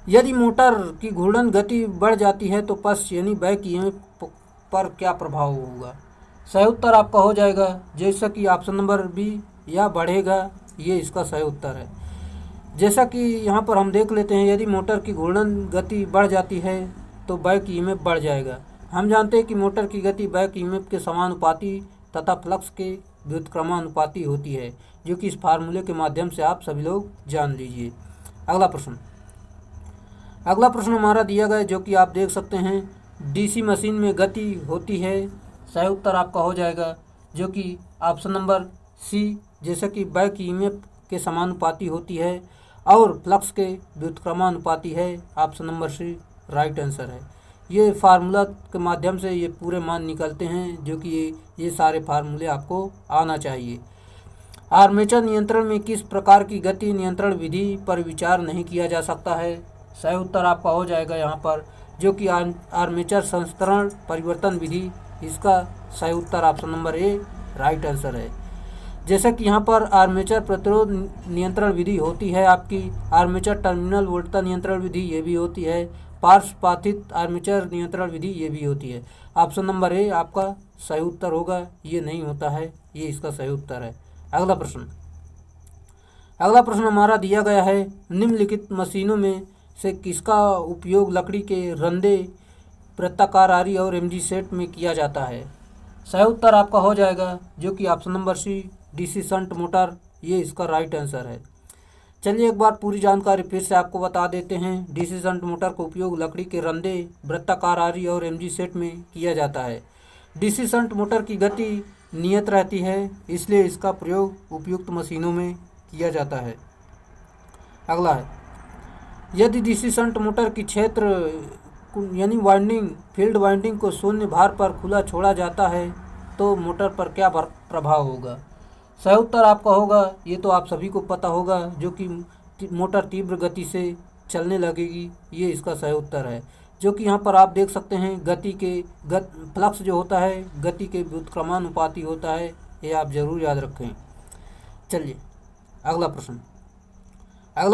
यदि मोटर की घूर्णन गति बढ़ जाती है तो पश्च यानी बैक ईएमएफ पर क्या प्रभाव होगा। सही उत्तर आपका हो जाएगा जैसा कि ऑप्शन नंबर बी या बढ़ेगा, ये इसका सही उत्तर है। जैसा कि यहाँ पर हम देख लेते हैं, यदि मोटर की घूर्णन गति बढ़ जाती है तो बैक ईएमएफ बढ़ जाएगा। हम जानते हैं कि मोटर की गति बैक ईएमएफ के समानुपाती तथा फ्लक्स के व्युत्क्रमानुपाती होती है, जो कि इस फार्मूले के माध्यम से आप सभी लोग जान लीजिए। अगला प्रश्न हमारा दिया गया जो कि आप देख सकते हैं, DC मशीन में गति होती है। सही उत्तर आपका हो जाएगा जो कि ऑप्शन नंबर सी, जैसे कि बैक ईएमएफ के समानुपाती होती है और फ्लक्स के व्युत्क्रमानुपाती है। Option number C right answer है। ये फार्मूला के माध्यम से ये पूरे मान निकलते हैं, जो कि ये सारे फार्मूले आपको आना चाहिए। आर्मेचर नियंत्रण में किस प्रकार की गति नियंत्रण विधि पर विचार नहीं किया जा सकता है। सही उत्तर आपका हो जाएगा यहाँ पर जो कि आर्मेचर संस्तरण परिवर्तन विधि, इसका सही उत्तर option number A right answer है। जैसे कि यहाँ पर आर्मेचर प्रतिरोध नियंत्रण विधि होती है आपकी, आर्मेचर टर्मिनल वोल्टता नियंत्रण विधि ये भी होती है, पार्श्वपातित आर्मेचर नियंत्रण विधि ये भी होती है। ऑप्शन नंबर ए आपका सही उत्तर होगा, ये नहीं होता है, ये इसका सही उत्तर है। अगला प्रश्न हमारा दिया गया है, निम्नलिखित मशीनों में से किसका उपयोग लकड़ी के रंधे, वृत्ताकार आरी और MG सेट में किया जाता है। सही उत्तर आपका हो जाएगा जो कि option number C DC shunt motor, ये इसका राइट आंसर है। चलिए एक बार पूरी जानकारी फिर से आपको बता देते हैं। DC शंट मोटर का उपयोग लकड़ी के रंधे, वृत्ताकार आरी और MG सेट में किया जाता है। DC शंट मोटर की गति नियत रहती है, इसलिए इसका प्रयोग उपयुक्त मशीनों में किया जाता है। अगला है, यदि DC शंट मोटर की क्षेत्र यानी वाइंडिंग फील्ड वाइंडिंग को शून्य भार पर खुला छोड़ा जाता है तो मोटर पर क्या प्रभाव होगा। सही उत्तर आपका होगा, ये तो आप सभी को पता होगा, जो कि मोटर तीव्र गति से चलने लगेगी, ये इसका सही उत्तर है। जो कि यहाँ पर आप देख सकते हैं फ्लक्स जो होता है गति के व्युत्क्रमानुपाती होता है, ये आप जरूर याद रखें। चलिए अगला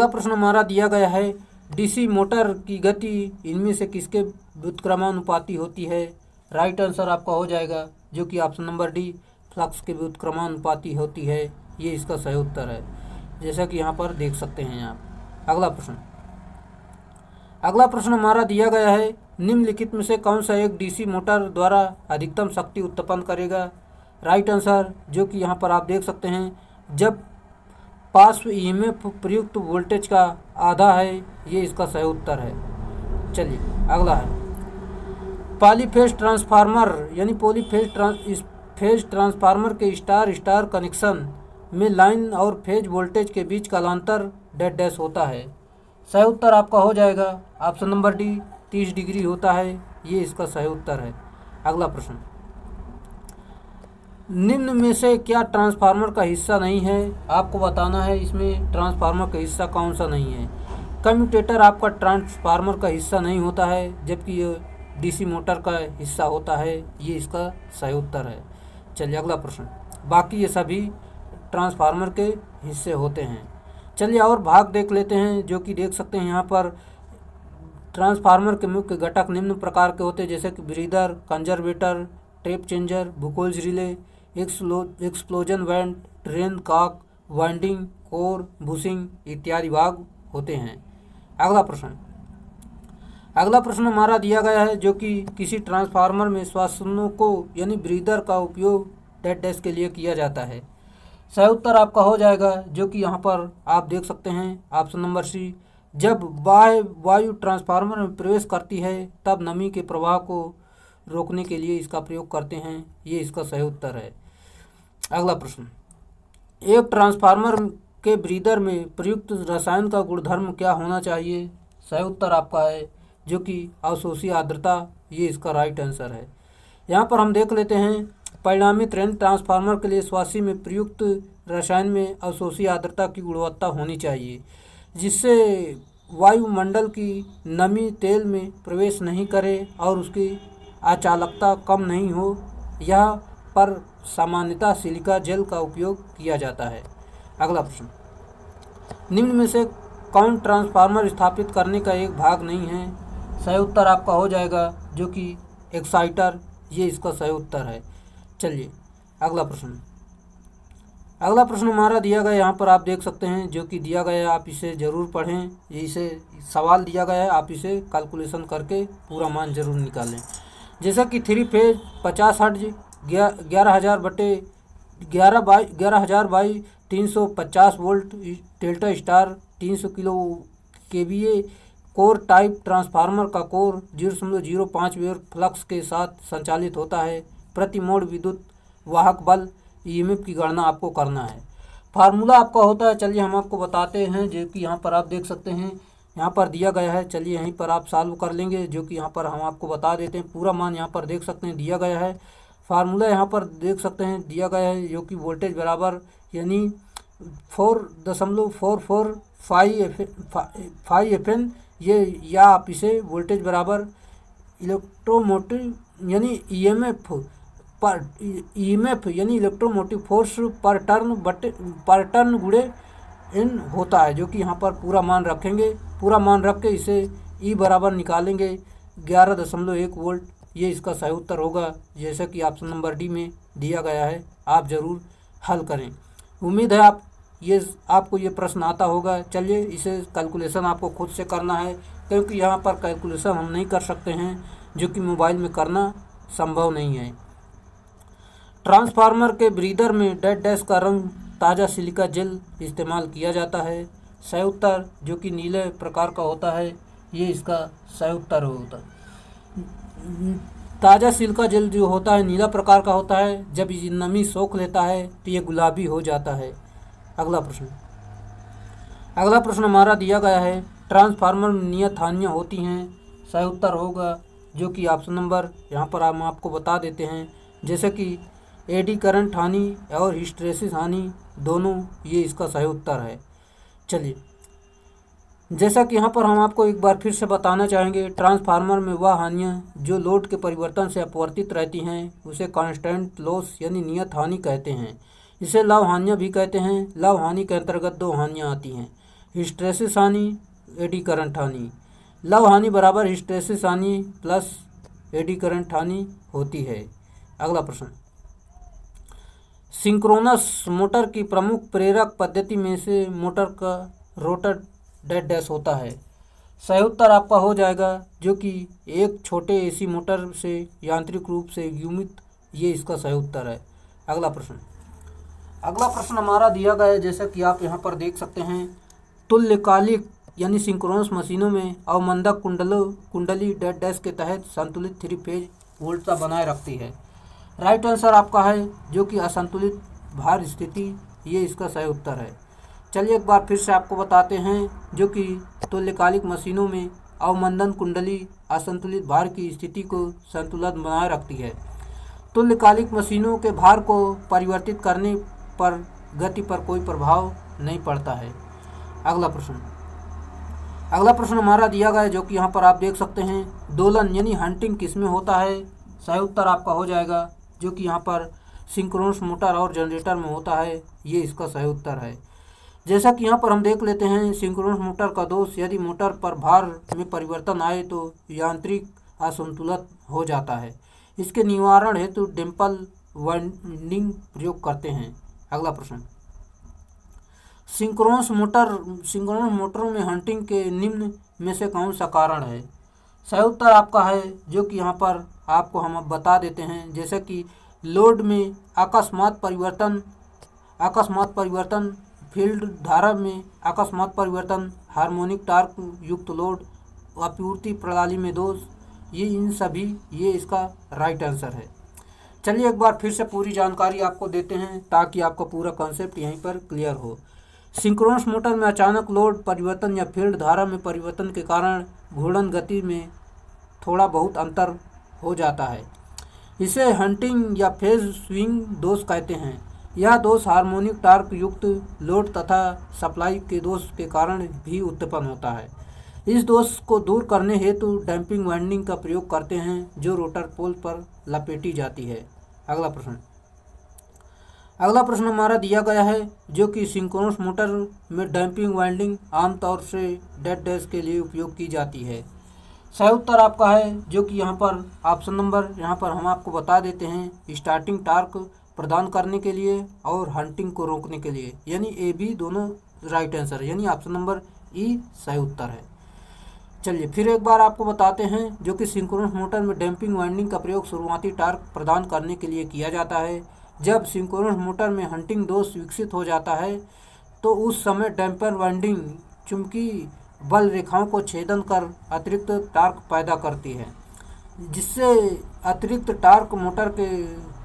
प्रश्न हमारा दिया गया है, डीसी मोटर की गति इनमें से किसके व्युत्क्रमानुपाती होती है। राइट आंसर आपका हो जाएगा जो कि ऑप्शन नंबर डी, फ्लक्स के व्युत्क्रमानुपाती होती है, ये इसका सही उत्तर है, जैसा कि यहाँ पर देख सकते हैं आप। अगला प्रश्न हमारा दिया गया है, निम्नलिखित में से कौन सा एक डीसी मोटर द्वारा अधिकतम शक्ति उत्पन्न करेगा। राइट आंसर जो कि यहाँ पर आप देख सकते हैं, जब पार्श्व ईएमएफ प्रयुक्त वोल्टेज का आधा है, ये इसका सही उत्तर है। चलिए अगला है, पॉलीफेज ट्रांसफार्मर यानी फेज ट्रांसफार्मर के स्टार स्टार कनेक्शन में लाइन और फेज वोल्टेज के बीच का अंतर डैश डैश होता है। सही उत्तर आपका हो जाएगा ऑप्शन नंबर डी, 30 डिग्री होता है, ये इसका सही उत्तर है। अगला प्रश्न, निम्न में से क्या ट्रांसफार्मर का हिस्सा नहीं है। आपको बताना है इसमें ट्रांसफार्मर का हिस्सा कौन सा नहीं है। कम्यूटेटर आपका ट्रांसफार्मर का हिस्सा नहीं होता है, जबकि ये डीसी मोटर का हिस्सा होता है, ये इसका सही उत्तर है। चलिए अगला प्रश्न, बाकी ये सभी ट्रांसफार्मर के हिस्से होते हैं। चलिए और भाग देख लेते हैं, जो कि देख सकते हैं यहाँ पर ट्रांसफार्मर के मुख्य घटक निम्न प्रकार के होते हैं, जैसे कि breather, conservator, tap changer, Buchholz relay, explosion vent, drain cock, winding, core, bushing इत्यादि भाग होते हैं। अगला प्रश्न हमारा दिया गया है, जो कि किसी ट्रांसफार्मर में श्वासनों को यानी ब्रीदर का उपयोग डैश डैश के लिए किया जाता है। सही उत्तर आपका हो जाएगा, जो कि यहाँ पर आप देख सकते हैं ऑप्शन नंबर सी, जब बाह्य वायु ट्रांसफार्मर में प्रवेश करती है तब नमी के प्रवाह को रोकने के लिए इसका प्रयोग करते हैं, ये इसका सही उत्तर है। अगला प्रश्न, एक ट्रांसफार्मर के ब्रीदर में प्रयुक्त रसायन का गुणधर्म क्या होना चाहिए। सही उत्तर आपका है जो कि अवशोषी आर्द्रता, ये इसका राइट आंसर है। यहाँ पर हम देख लेते हैं, परिणामी ट्रेन ट्रांसफार्मर के लिए स्वाशी में प्रयुक्त रसायन में अवशोषी आर्द्रता की गुणवत्ता होनी चाहिए, जिससे वायुमंडल की नमी तेल में प्रवेश नहीं करे और उसकी अचालकता कम नहीं हो। यह पर सामान्यतः सिलिका जेल का उपयोग किया जाता है। अगला प्रश्न, निम्न में से कौन ट्रांसफार्मर स्थापित करने का एक भाग नहीं है। सही उत्तर आपका हो जाएगा जो कि एक्साइटर, ये इसका सही उत्तर है। चलिए अगला प्रश्न हमारा दिया गया, यहाँ पर आप देख सकते हैं जो कि दिया गया है, आप इसे ज़रूर पढ़ें। इसे सवाल दिया गया है, आप इसे कैलकुलेशन करके पूरा मान ज़रूर निकालें। जैसा कि 3 phase 50 hertz 11,000 by 350 volt delta star 300 kilo KVA core type transformer का कोर 0.05 वेबर फ्लक्स के साथ संचालित होता है। प्रति मोड़ विद्युत वाहक बल ईएमएफ की गणना आपको करना है। फार्मूला आपका होता है, चलिए हम आपको बताते हैं, जो कि यहाँ पर आप देख सकते हैं, यहाँ पर दिया गया है। चलिए यहीं पर आप सॉल्व कर लेंगे, जो कि यहाँ पर हम आपको बता देते हैं। पूरा मान यहाँ पर देख सकते हैं दिया गया है। फार्मूला यहाँ पर देख सकते हैं दिया गया है, जो कि वोल्टेज बराबर यानी 4.455 FN, ये या आप इसे वोल्टेज बराबर इलेक्ट्रोमोटिव यानी ईएमएफ यानी इलेक्ट्रोमोटिव फोर्स पर टर्न गुणे इन होता है, जो कि यहाँ पर पूरा मान रखेंगे। पूरा मान रख के इसे ई बराबर निकालेंगे 11.1 वोल्ट, ये इसका सही उत्तर होगा, जैसा कि ऑप्शन नंबर डी में दिया गया है। आप ज़रूर हल करें। उम्मीद है आपको ये प्रश्न आता होगा। चलिए इसे कैलकुलेशन आपको खुद से करना है, क्योंकि यहाँ पर कैलकुलेशन हम नहीं कर सकते हैं, जो कि मोबाइल में करना संभव नहीं है। ट्रांसफार्मर के ब्रीदर में डैश डैश का रंग ताज़ा सिलिका जेल इस्तेमाल किया जाता है। सही उत्तर जो कि नीले प्रकार का होता है, ये इसका सही उत्तर होता है। ताज़ा सिलिका जेल जो होता है नीला प्रकार का होता है, जब ये नमी सोख लेता है तो ये गुलाबी हो जाता है। अगला प्रश्न हमारा दिया गया है, ट्रांसफार्मर में नियत हानियाँ होती हैं। सही उत्तर होगा जो कि ऑप्शन नंबर यहाँ पर हम आपको बता देते हैं, जैसे कि एडी करंट हानि और हिस्टैरिसीस हानि दोनों, ये इसका सही उत्तर है। चलिए, जैसा कि यहाँ पर हम आपको एक बार फिर से बताना चाहेंगे, ट्रांसफार्मर में वह हानियाँ जो लोड के परिवर्तन से अपवर्तित रहती हैं उसे कांस्टेंट लॉस यानी नियत हानि कहते हैं। इसे लव हानियाँ भी कहते हैं। लव हानि के अंतर्गत दो हानियाँ आती हैं, हिस्टैरिसीस हानि, एडी करंट हानि। लव हानि बराबर हिस्टैरिसीस हानि प्लस एडी करंट हानि होती है। अगला प्रश्न, सिंक्रोनस मोटर की प्रमुख प्रेरक पद्धति में से मोटर का रोटर डैश डैश होता है। सही उत्तर आपका हो जाएगा जो कि एक छोटे एसी मोटर से यांत्रिक रूप से युग्मित, ये इसका सही उत्तर है। अगला प्रश्न हमारा दिया गया है, जैसा कि आप यहाँ पर देख सकते हैं, तुल्यकालिक यानी सिंक्रोनस मशीनों में अवमंदक कुंडली डैश डैश के तहत संतुलित 3 फेज वोल्टता बनाए रखती है। राइट आंसर आपका है जो कि असंतुलित भार स्थिति, ये इसका सही उत्तर है। चलिए एक बार फिर से आपको बताते हैं, जो कि तुल्यकालिक मशीनों में अवमंदन कुंडली असंतुलित भार की स्थिति को संतुलन बनाए रखती है। तुल्यकालिक मशीनों के भार को परिवर्तित करने पर गति पर कोई प्रभाव नहीं पड़ता है। अगला प्रश्न हमारा दिया गया है, जो कि यहाँ पर आप देख सकते हैं, दोलन यानी हंटिंग किसमें होता है। सही उत्तर आपका हो जाएगा जो कि यहाँ पर सिंक्रोनस मोटर और जनरेटर में होता है, ये इसका सही उत्तर है। जैसा कि यहाँ पर हम देख लेते हैं, सिंक्रोनस मोटर का दोष, यदि मोटर पर भार में परिवर्तन आए तो यांत्रिक असंतुलन हो जाता है। इसके निवारण हेतु डिम्पल वाइंडिंग प्रयोग करते हैं। अगला प्रश्न, सिंक्रोनस मोटरों में हंटिंग के निम्न में से कौन सा कारण है। सही उत्तर आपका है जो कि यहाँ पर आपको हम अब बता देते हैं, जैसे कि लोड में अकस्मात परिवर्तन, फील्ड धारा में अकस्मात परिवर्तन, हार्मोनिक टार्क युक्त लोड, आपूर्ति प्रणाली में दोष, ये इसका राइट आंसर है। चलिए एक बार फिर से पूरी जानकारी आपको देते हैं ताकि आपका पूरा कॉन्सेप्ट यहीं पर क्लियर हो। सिंक्रोनस मोटर में अचानक लोड परिवर्तन या फील्ड धारा में परिवर्तन के कारण घूर्णन गति में थोड़ा बहुत अंतर हो जाता है। इसे हंटिंग या फेज स्विंग दोष कहते हैं। यह दोष हार्मोनिक टार्क युक्त लोड तथा सप्लाई के दोष के कारण भी उत्पन्न होता है। इस दोष को दूर करने हेतु डैम्पिंग वाइंडिंग का प्रयोग करते हैं, जो रोटर पोल पर लपेटी जाती है। अगला प्रश्न हमारा दिया गया है, जो कि सिंक्रोनस मोटर में डैम्पिंग वाइंडिंग आमतौर से डैश डैश के लिए उपयोग की जाती है। सही उत्तर आपका है जो कि यहाँ पर ऑप्शन नंबर यहाँ पर हम आपको बता देते हैं, स्टार्टिंग टार्क प्रदान करने के लिए और हंटिंग को रोकने के लिए, यानी ए बी दोनों राइट आंसर, यानी ऑप्शन नंबर ई सही उत्तर है। चलिए फिर एक बार आपको बताते हैं, जो कि सिंक्रोनस मोटर में डैम्पिंग वाइंडिंग का प्रयोग शुरुआती टार्क प्रदान करने के लिए किया जाता है। जब सिंक्रोनस मोटर में हंटिंग दोष विकसित हो जाता है तो उस समय डैम्पर वाइंडिंग चुंबकीय बल रेखाओं को छेदन कर अतिरिक्त टार्क पैदा करती है, जिससे अतिरिक्त टार्क मोटर के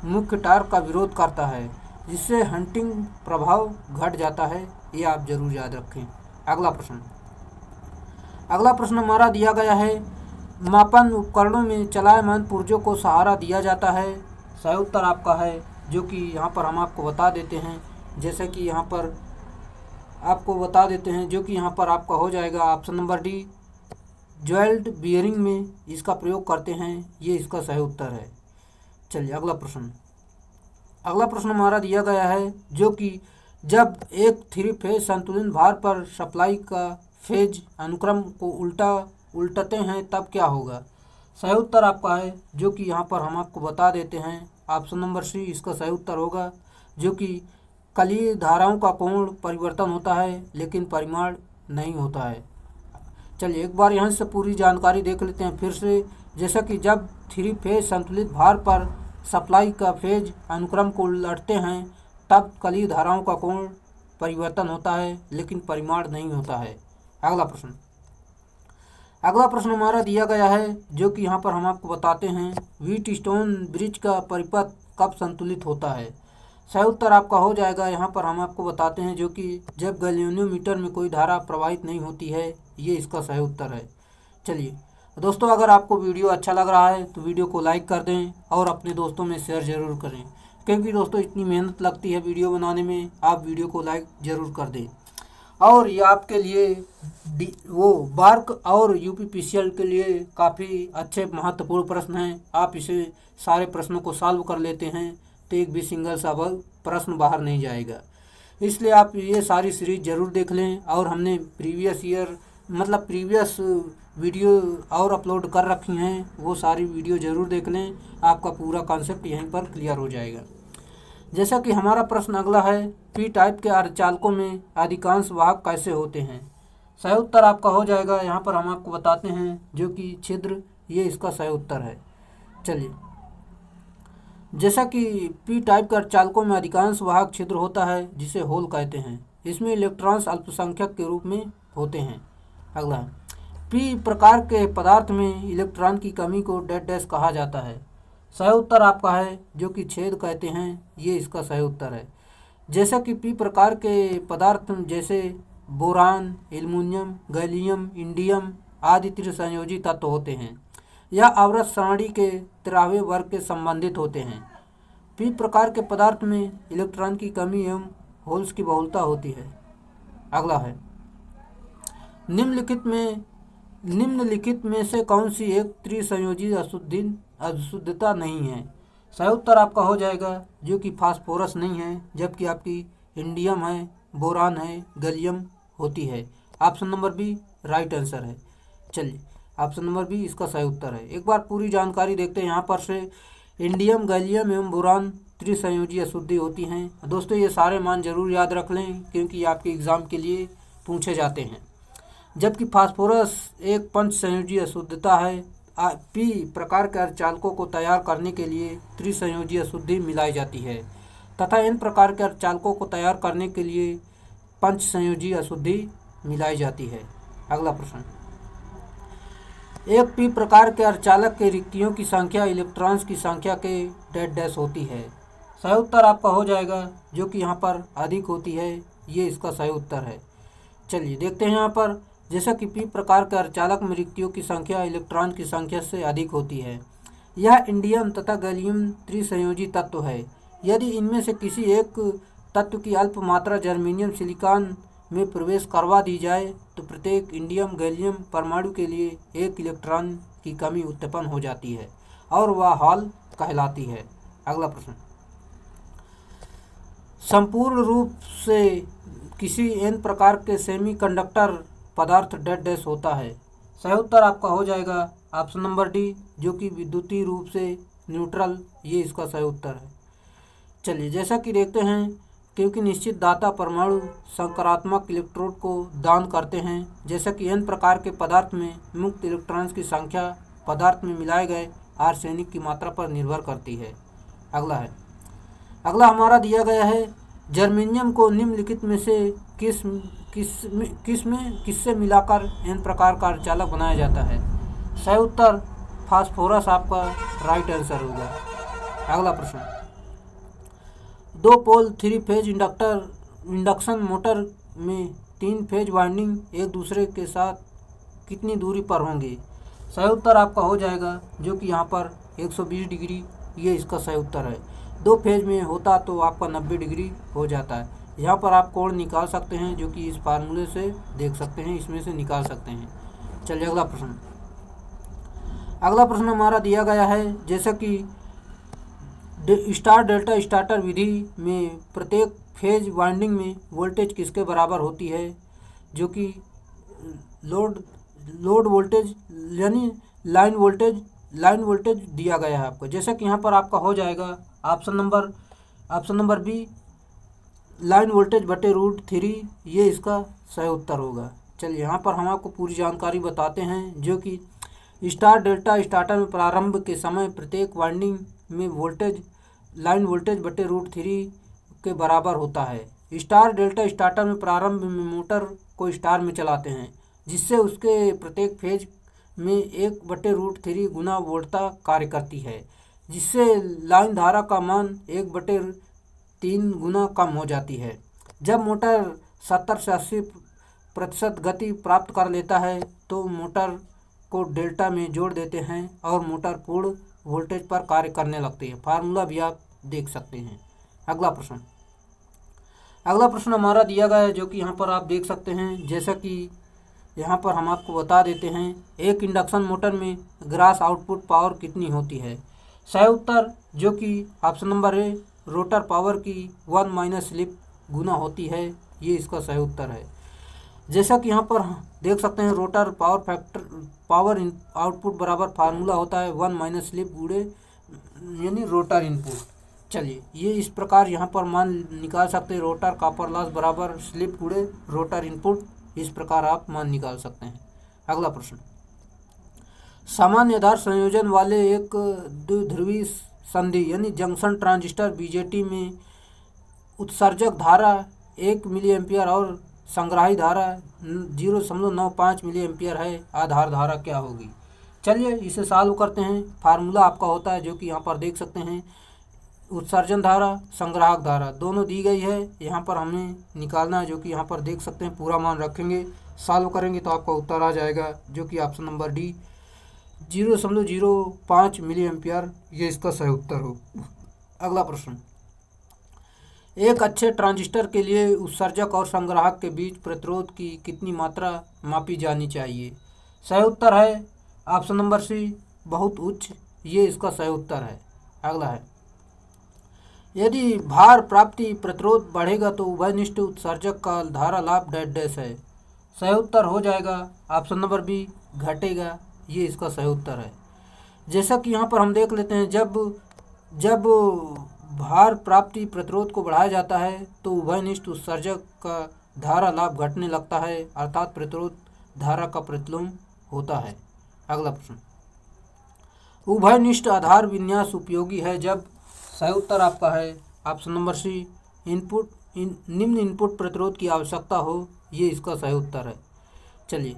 मुख्य टार्क का विरोध करता है, जिससे हंटिंग प्रभाव घट जाता है। ये आप जरूर याद रखें। अगला प्रश्न हमारा दिया गया है, मापन उपकरणों में चलायमान पुर्जों को सहारा दिया जाता है। सही उत्तर आपका है जो कि यहाँ पर हम आपको बता देते हैं, जैसे कि यहाँ पर आपको बता देते हैं, जो कि यहाँ पर आपका हो जाएगा option number D, jewelled bearing में इसका प्रयोग करते हैं, ये इसका सही उत्तर है। चलिए अगला प्रश्न हमारा दिया गया है, जो कि जब एक 3 फेज संतुलन भार पर सप्लाई का फेज अनुक्रम को उल्टते हैं तब क्या होगा। सही उत्तर आपका है जो कि यहाँ पर हम आपको बता देते हैं, ऑप्शन नंबर सी इसका सही उत्तर होगा, जो कि कलीय धाराओं का कोण परिवर्तन होता है लेकिन परिमाण नहीं होता है। चलिए एक बार यहाँ से पूरी जानकारी देख लेते हैं फिर से, जैसा कि जब 3 फेज संतुलित भार पर सप्लाई का फेज अनुक्रम को उलटते हैं तब कलीय धाराओं का कोण परिवर्तन होता है लेकिन परिमाण नहीं होता है। अगला प्रश्न हमारा दिया गया है, जो कि यहाँ पर हम आपको बताते हैं, व्हीटस्टोन ब्रिज का परिपथ कब संतुलित होता है। सही उत्तर आपका हो जाएगा, यहाँ पर हम आपको बताते हैं, जो कि जब गैल्वेनोमीटर में कोई धारा प्रवाहित नहीं होती है, ये इसका सही उत्तर है। चलिए दोस्तों, अगर आपको वीडियो अच्छा लग रहा है तो वीडियो को लाइक कर दें और अपने दोस्तों में शेयर ज़रूर करें। क्योंकि दोस्तों इतनी मेहनत लगती है वीडियो बनाने में, आप वीडियो को लाइक ज़रूर कर दें। और ये आपके लिए वो बार्क और यूपीपीसीएल के लिए काफ़ी अच्छे महत्वपूर्ण प्रश्न हैं। आप इसे सारे प्रश्नों को सॉल्व कर लेते हैं तो एक भी सिंगल सा प्रश्न बाहर नहीं जाएगा। इसलिए आप ये सारी सीरीज ज़रूर देख लें। और हमने प्रीवियस वीडियो और अपलोड कर रखी हैं, वो सारी वीडियो ज़रूर देख लें, आपका पूरा कॉन्सेप्ट यहीं पर क्लियर हो जाएगा। जैसा कि हमारा प्रश्न अगला है, पी टाइप के अर्धचालकों में अधिकांश वाहक कैसे होते हैं? सही उत्तर आपका हो जाएगा, यहाँ पर हम आपको बताते हैं, जो कि छिद्र, ये इसका सही उत्तर है। चलिए, जैसा कि पी टाइप के अर्धचालकों में अधिकांश वाहक छिद्र होता है जिसे होल कहते हैं। इसमें इलेक्ट्रॉन्स अल्पसंख्यक के रूप में होते हैं। अगला है, पी प्रकार के पदार्थ में इलेक्ट्रॉन की कमी को डेड डैश कहा जाता है। सही उत्तर आपका है, जो कि छेद कहते हैं, ये इसका सही उत्तर है। जैसा कि पी प्रकार के पदार्थ जैसे बोरान, एल्युमिनियम, गैलियम, इंडियम आदि त्रिसंयोजी तत्व होते हैं, यह आवर्त सारणी के 13वें वर्ग के संबंधित होते हैं। पी प्रकार के पदार्थ में इलेक्ट्रॉन की कमी एवं होल्स की बहुलता होती है। अगला है, निम्नलिखित में से कौन सी एक त्रिसंयोजी अशुद्धता नहीं है? सही उत्तर आपका हो जाएगा, जो कि फास्फोरस नहीं है, जबकि आपकी इंडियम है, बोरान है, गैलियम होती है। Option number B right answer है। चलिए, ऑप्शन नंबर बी इसका सही उत्तर है। एक बार पूरी जानकारी देखते हैं। यहाँ पर से इंडियम, गैलियम एवं बोरान त्रिसंयोजी अशुद्धि होती हैं। दोस्तों ये सारे मान जरूर याद रख लें, क्योंकि आपके एग्ज़ाम के लिए पूछे जाते हैं। जबकि फास्फोरस एक पंचसंयोजी अशुद्धता है। पी प्रकार के अर्धचालकों को तैयार करने के लिए त्रिसंयोजी अशुद्धि मिलाई जाती है तथा एन प्रकार के अर्धचालकों को तैयार करने के लिए पंचसंयोजी अशुद्धि मिलाई जाती है। अगला प्रश्न, एक पी प्रकार के अर्धचालक के रिक्तियों की संख्या इलेक्ट्रॉन्स की संख्या के डेड डैश होती है। सही उत्तर आपका हो जाएगा, जो कि यहाँ पर अधिक होती है, ये इसका सही उत्तर है। चलिए देखते हैं यहाँ पर, जैसा कि पी प्रकार के अर्धचालक में रिक्तियों की संख्या इलेक्ट्रॉन की संख्या से अधिक होती है। यह इंडियम तथा गैलियम त्रिसंयोजी तत्व है। यदि इनमें से किसी एक तत्व की अल्प मात्रा जर्मेनियम सिलिकॉन में प्रवेश करवा दी जाए तो प्रत्येक इंडियम गैलियम परमाणु के लिए एक इलेक्ट्रॉन की कमी उत्पन्न हो जाती है और वह हॉल कहलाती है। अगला प्रश्न, संपूर्ण रूप से किसी एन प्रकार के सेमीकंडक्टर पदार्थ डेड डैश होता है। सही उत्तर आपका हो जाएगा ऑप्शन नंबर डी, जो कि विद्युतीय रूप से न्यूट्रल, ये इसका सही उत्तर है। चलिए, जैसा कि देखते हैं, क्योंकि निश्चित दाता परमाणु सकारात्मक इलेक्ट्रोड को दान करते हैं, जैसा कि एन प्रकार के पदार्थ में मुक्त इलेक्ट्रॉन्स की संख्या पदार्थ में मिलाए गए आर्सेनिक की मात्रा पर निर्भर करती है। अगला है, अगला हमारा दिया गया है, जर्मेनियम को निम्नलिखित में से किससे मिलाकर एन प्रकार का अर्धचालक बनाया जाता है? सही उत्तर फास्फोरस आपका राइट आंसर होगा। अगला प्रश्न, दो पोल 3 फेज इंडक्शन मोटर में 3 फेज वाइंडिंग एक दूसरे के साथ कितनी दूरी पर होंगे? सही उत्तर आपका हो जाएगा, जो कि यहाँ पर 120 डिग्री, ये इसका सही उत्तर है। 2 फेज में होता तो आपका 90 डिग्री हो जाता है। यहाँ पर आप कोण निकाल सकते हैं, जो कि इस फार्मूले से देख सकते हैं, इसमें से निकाल सकते हैं। चलिए अगला प्रश्न, अगला प्रश्न हमारा दिया गया है, जैसा कि स्टार डेल्टा स्टार्टर विधि में प्रत्येक फेज वाइंडिंग में वोल्टेज किसके बराबर होती है? जो कि लोड वोल्टेज यानी लाइन वोल्टेज दिया गया है आपको। जैसा कि यहाँ पर आपका हो जाएगा option number B line voltage बटे √3, ये इसका सही उत्तर होगा। चलिए यहाँ पर हम आपको पूरी जानकारी बताते हैं, जो कि स्टार डेल्टा स्टार्टर में प्रारंभ के समय प्रत्येक वाइंडिंग में वोल्टेज लाइन वोल्टेज बटे √3 के बराबर होता है। स्टार डेल्टा स्टार्टर में प्रारंभ में मोटर को स्टार में चलाते हैं, जिससे उसके प्रत्येक फेज में 1/√3 गुना वोल्टता कार्य करती है, जिससे लाइन धारा का मान 1/3 गुना कम हो जाती है। जब मोटर 70 से 80% गति प्राप्त कर लेता है तो मोटर को डेल्टा में जोड़ देते हैं और मोटर पूर्ण वोल्टेज पर कार्य करने लगती है। फार्मूला भी आप देख सकते हैं। अगला प्रश्न हमारा दिया गया है, जो कि यहाँ पर आप देख सकते हैं। जैसा कि यहाँ पर हम आपको बता देते हैं, एक इंडक्शन मोटर में ग्रास आउटपुट पावर कितनी होती है। सही उत्तर जो कि ऑप्शन नंबर ए, रोटर पावर की 1 माइनस स्लिप गुना होती है, ये इसका सही उत्तर है। जैसा कि यहाँ पर देख सकते हैं, रोटर पावर आउटपुट बराबर फार्मूला होता है 1 माइनस स्लिप गुणे यानी रोटर इनपुट। चलिए, ये इस प्रकार यहाँ पर मान निकाल सकते हैं, रोटर कॉपर लॉस बराबर स्लिप गुणे रोटर इनपुट। इस प्रकार आप मान निकाल सकते हैं। अगला प्रश्न, सामान्य आधार संयोजन वाले एक द्विध्रुवी संधि यानी जंक्शन ट्रांजिस्टर बीजेटी में उत्सर्जक धारा 1 मिली एम्पियर और संग्राही धारा 0.95 मिली एम्पियर है। आधार धारा क्या होगी। चलिए इसे सॉल्व करते हैं। फार्मूला आपका होता है, जो कि यहाँ पर देख सकते हैं, उत्सर्जन धारा, संग्राहक धारा दोनों दी गई है। यहाँ पर हमें निकालना है, जो कि यहाँ पर देख सकते हैं। पूरा मान रखेंगे, सॉल्व करेंगे तो आपका उत्तर आ जाएगा, जो कि option number D 0.05 milliampere, ये इसका सही उत्तर हो। अगला प्रश्न, एक अच्छे ट्रांजिस्टर के लिए उत्सर्जक और संग्राहक के बीच प्रतिरोध की कितनी मात्रा मापी जानी चाहिए। सही उत्तर है ऑप्शन नंबर सी, बहुत उच्च, ये इसका सही उत्तर है। अगला है, यदि भार प्राप्ति प्रतिरोध बढ़ेगा तो उभयनिष्ठ उत्सर्जक का धारा लाभ डैश डैश है। सही उत्तर हो जाएगा ऑप्शन नंबर बी, घटेगा, ये इसका सही उत्तर है। जैसा कि यहाँ पर हम देख लेते हैं, जब भार प्राप्ति प्रतिरोध को बढ़ाया जाता है तो उभयनिष्ठ उत्सर्जक का धारा लाभ घटने लगता है, अर्थात प्रतिरोध धारा का प्रतिलोम होता है। अगला प्रश्न, उभयनिष्ठ आधार विन्यास उपयोगी है जब। सही उत्तर आपका है ऑप्शन नंबर सी, निम्न इनपुट प्रतिरोध की आवश्यकता हो, ये इसका सही उत्तर है। चलिए,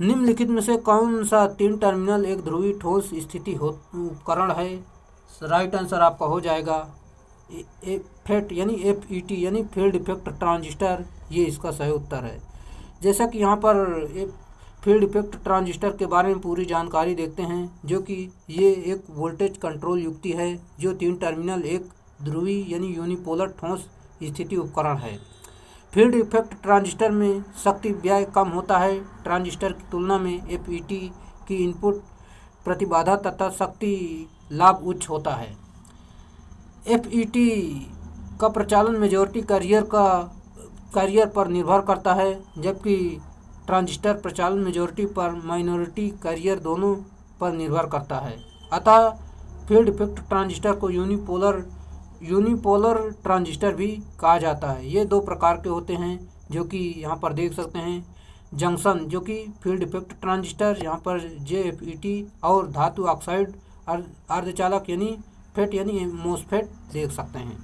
निम्नलिखित में से कौन सा 3 टर्मिनल एक ध्रुवी ठोस स्थिति उपकरण है। राइट आंसर आपका हो जाएगा फेट यानी FET यानी फील्ड इफेक्ट ट्रांजिस्टर, ये इसका सही उत्तर है। जैसा कि यहाँ पर फील्ड इफेक्ट ट्रांजिस्टर के बारे में पूरी जानकारी देखते हैं, जो कि ये एक वोल्टेज कंट्रोल युक्ति है जो 3 टर्मिनल एक ध्रुवी यानी यूनिपोलर ठोस स्थिति उपकरण है। फील्ड इफेक्ट ट्रांजिस्टर में शक्ति व्यय कम होता है ट्रांजिस्टर की तुलना में। FET की इनपुट प्रतिबाधा तथा शक्ति लाभ उच्च होता है। FET का प्रचालन मेजॉरिटी कैरियर पर निर्भर करता है, जबकि ट्रांजिस्टर प्रचालन मेजॉरिटी पर माइनॉरिटी कैरियर दोनों पर निर्भर करता है। अतः फील्ड इफेक्ट ट्रांजिस्टर को यूनिपोलर ट्रांजिस्टर भी कहा जाता है। ये 2 प्रकार के होते हैं, जो कि यहाँ पर देख सकते हैं। जंक्शन जो कि फील्ड इफेक्ट ट्रांजिस्टर, यहाँ पर JFET, और धातु ऑक्साइड अर्धचालक यानी फेट यानी मोसफेट देख सकते हैं।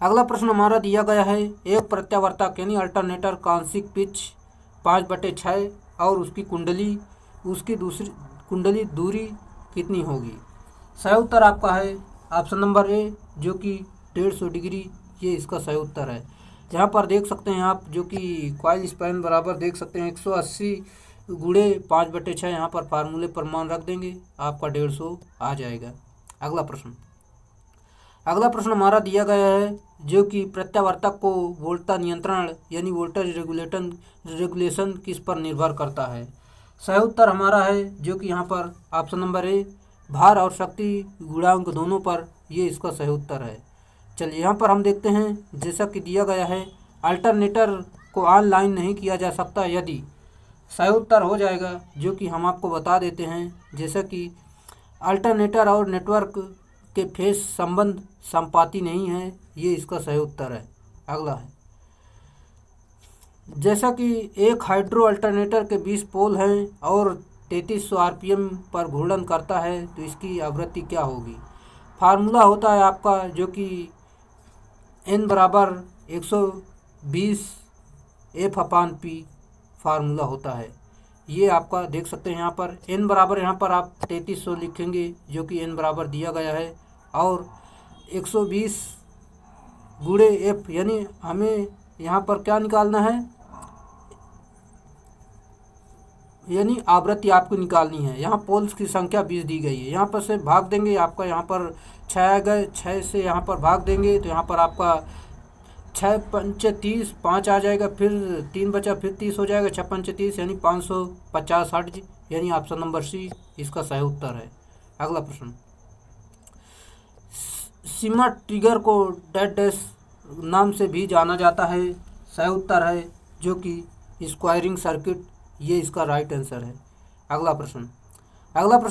अगला प्रश्न हमारा दिया गया है, एक प्रत्यावर्तक यानी अल्टरनेटर का आंशिक पिच 5/6 और उसकी दूसरी कुंडली दूरी कितनी होगी। सही उत्तर आपका है ऑप्शन नंबर ए, जो कि 150 डिग्री, ये इसका सही उत्तर है। यहाँ पर देख सकते हैं आप, जो कि कॉइल स्पैन बराबर देख सकते हैं 180 गुणे 5/6, यहाँ पर फार्मूले पर मान रख देंगे, आपका 150 आ जाएगा। अगला प्रश्न हमारा दिया गया है, जो कि प्रत्यावर्तक को वोल्टता नियंत्रण यानी वोल्टेज रेगुलेशन किस पर निर्भर करता है। सही उत्तर हमारा है, जो कि यहाँ पर ऑप्शन नंबर ए, भार और शक्ति गुणांक दोनों पर, ये इसका सही उत्तर है। चलिए यहाँ पर हम देखते हैं, जैसा कि दिया गया है, अल्टरनेटर को ऑनलाइन नहीं किया जा सकता यदि। सही उत्तर हो जाएगा, जो कि हम आपको बता देते हैं, जैसा कि अल्टरनेटर और नेटवर्क के फेज संबंध संपाती नहीं है, ये इसका सही उत्तर है। अगला है, जैसा कि एक हाइड्रो अल्टरनेटर के 20 पोल हैं और 3300 RPM पर घूर्णन करता है, तो इसकी आवृत्ति क्या होगी। फार्मूला होता है आपका, जो कि N बराबर 120 F/P फार्मूला होता है। ये आपका देख सकते हैं, यहाँ पर N बराबर, यहाँ पर आप 3300 लिखेंगे, जो कि N बराबर दिया गया है, और 120 गुणे F, यानी हमें यहाँ पर क्या निकालना है, यानी आवृत्ति आपको निकालनी है। यहाँ पोल्स की संख्या 20 दी गई है, यहाँ पर से भाग देंगे, आपका यहाँ पर 6 आ गए, 6 से यहाँ पर भाग देंगे तो यहाँ पर आपका 6 पंचे 30, 5 आ जाएगा, फिर 3 बचा, फिर 30 हो जाएगा, 6 पंचे 30 यानी 550 हर्ट्ज, यानी ऑप्शन नंबर सी इसका सही उत्तर है। अगला प्रश्न, सीमा ट्रिगर को डेड डैश नाम से भी जाना जाता है, सही उत्तर है जो कि स्क्वायरिंग सर्किट, ये इसका राइट आंसर है। अगला प्रश्न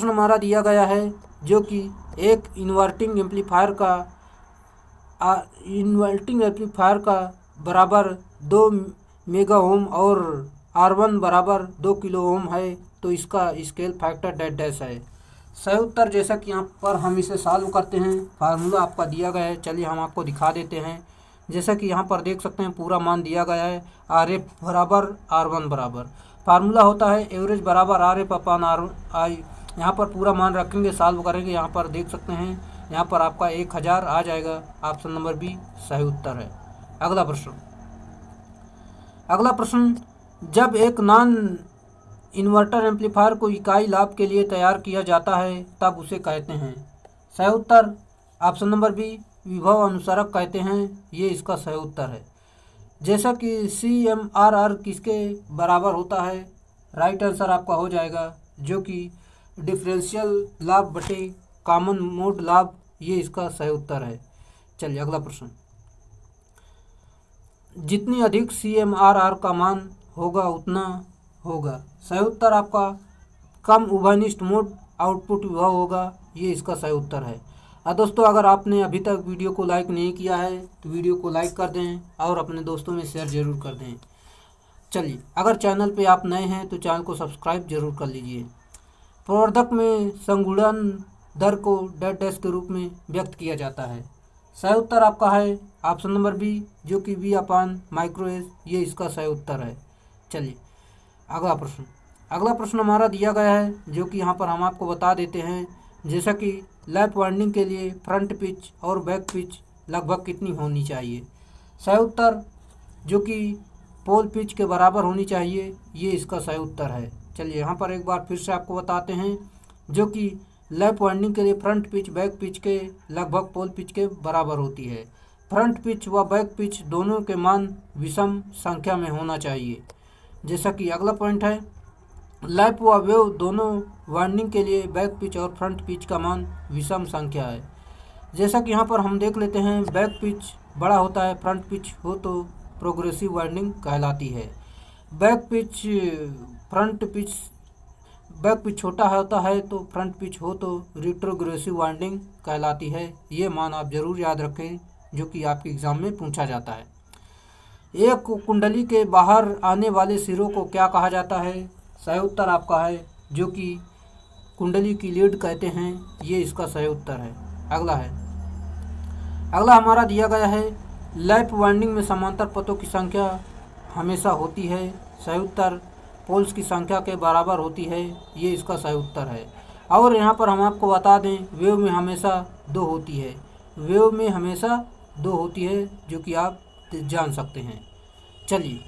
हमारा दिया गया है जो कि एक इन्वर्टिंग एम्पलीफायर का बराबर 2 मेगा ओम और R1 बराबर 2 किलो ओम है, तो इसका स्केल फैक्टर डेड डैश है। सही उत्तर, जैसा कि यहाँ पर हम इसे सॉल्व करते हैं, फार्मूला आपका दिया गया है, चलिए हम आपको दिखा देते हैं। जैसा कि यहाँ पर देख सकते हैं पूरा मान दिया गया है, RF बराबर R1 बराबर, फार्मूला होता है एवरेज बराबर RF अपान RI। यहाँ पर पूरा मान रखेंगे, सॉल्व करेंगे, यहाँ पर देख सकते हैं यहाँ पर आपका 1000 आ जाएगा, ऑप्शन नंबर बी सही उत्तर है। अगला प्रश्न, जब एक नॉन इन्वर्टर एम्पलीफायर को इकाई लाभ के लिए तैयार किया जाता है तब उसे कहते हैं, सही उत्तर ऑप्शन नंबर बी विभव अनुसारक कहते हैं, ये इसका सही उत्तर है। जैसा कि CMRR किसके बराबर होता है, राइट आंसर आपका हो जाएगा जो कि डिफरेंशियल लाभ बटे कॉमन मोड लाभ, ये इसका सही उत्तर है। चलिए अगला प्रश्न, जितनी अधिक CMRR का मान होगा उतना होगा, सही उत्तर आपका कम उभयनिष्ठ मोड आउटपुट विभव होगा, ये इसका सही उत्तर है। दोस्तों, अगर आपने अभी तक वीडियो को लाइक नहीं किया है तो वीडियो को लाइक कर दें और अपने दोस्तों में शेयर ज़रूर कर दें। चलिए, अगर चैनल पे आप नए हैं तो चैनल को सब्सक्राइब जरूर कर लीजिए। प्रवर्धक में संगुणन दर को डेड डैश के रूप में व्यक्त किया जाता है, सही उत्तर आपका है ऑप्शन नंबर बी जो कि V अपान माइक्रो एज, ये इसका सही उत्तर है। चलिए अगला प्रश्न हमारा दिया गया है जो कि यहाँ पर हम आपको बता देते हैं, जैसा कि लैप वाइंडिंग के लिए फ्रंट पिच और बैक पिच लगभग कितनी होनी चाहिए, सही उत्तर जो कि पोल पिच के बराबर होनी चाहिए, ये इसका सही उत्तर है। चलिए यहाँ पर एक बार फिर से आपको बताते हैं, जो कि लैप वाइंडिंग के लिए फ्रंट पिच बैक पिच के लगभग पोल पिच के बराबर होती है। फ्रंट पिच व बैक पिच दोनों के मान विषम संख्या में होना चाहिए। जैसा कि अगला पॉइंट है, लैप व वेव दोनों वाइंडिंग के लिए बैक पिच और फ्रंट पिच का मान विषम संख्या है। जैसा कि यहाँ पर हम देख लेते हैं, बैक पिच बड़ा होता है, फ्रंट पिच हो तो प्रोग्रेसिव वाइंडिंग कहलाती है। बैक पिच छोटा होता है तो फ्रंट पिच हो तो रिट्रोग्रेसिव वाइंडिंग कहलाती है। ये मान आप जरूर याद रखें जो कि आपके एग्जाम में पूछा जाता है। एक कुंडली के बाहर आने वाले सिरों को क्या कहा जाता है, सही उत्तर आपका है जो कि कुंडली की लीड कहते हैं, ये इसका सही उत्तर है। अगला हमारा दिया गया है, लैप वाइंडिंग में समांतर पथों की संख्या हमेशा होती है, सही उत्तर पोल्स की संख्या के बराबर होती है, ये इसका सही उत्तर है। और यहाँ पर हम आपको बता दें, वेव में हमेशा 2 होती है, जो कि आप जान सकते हैं। चलिए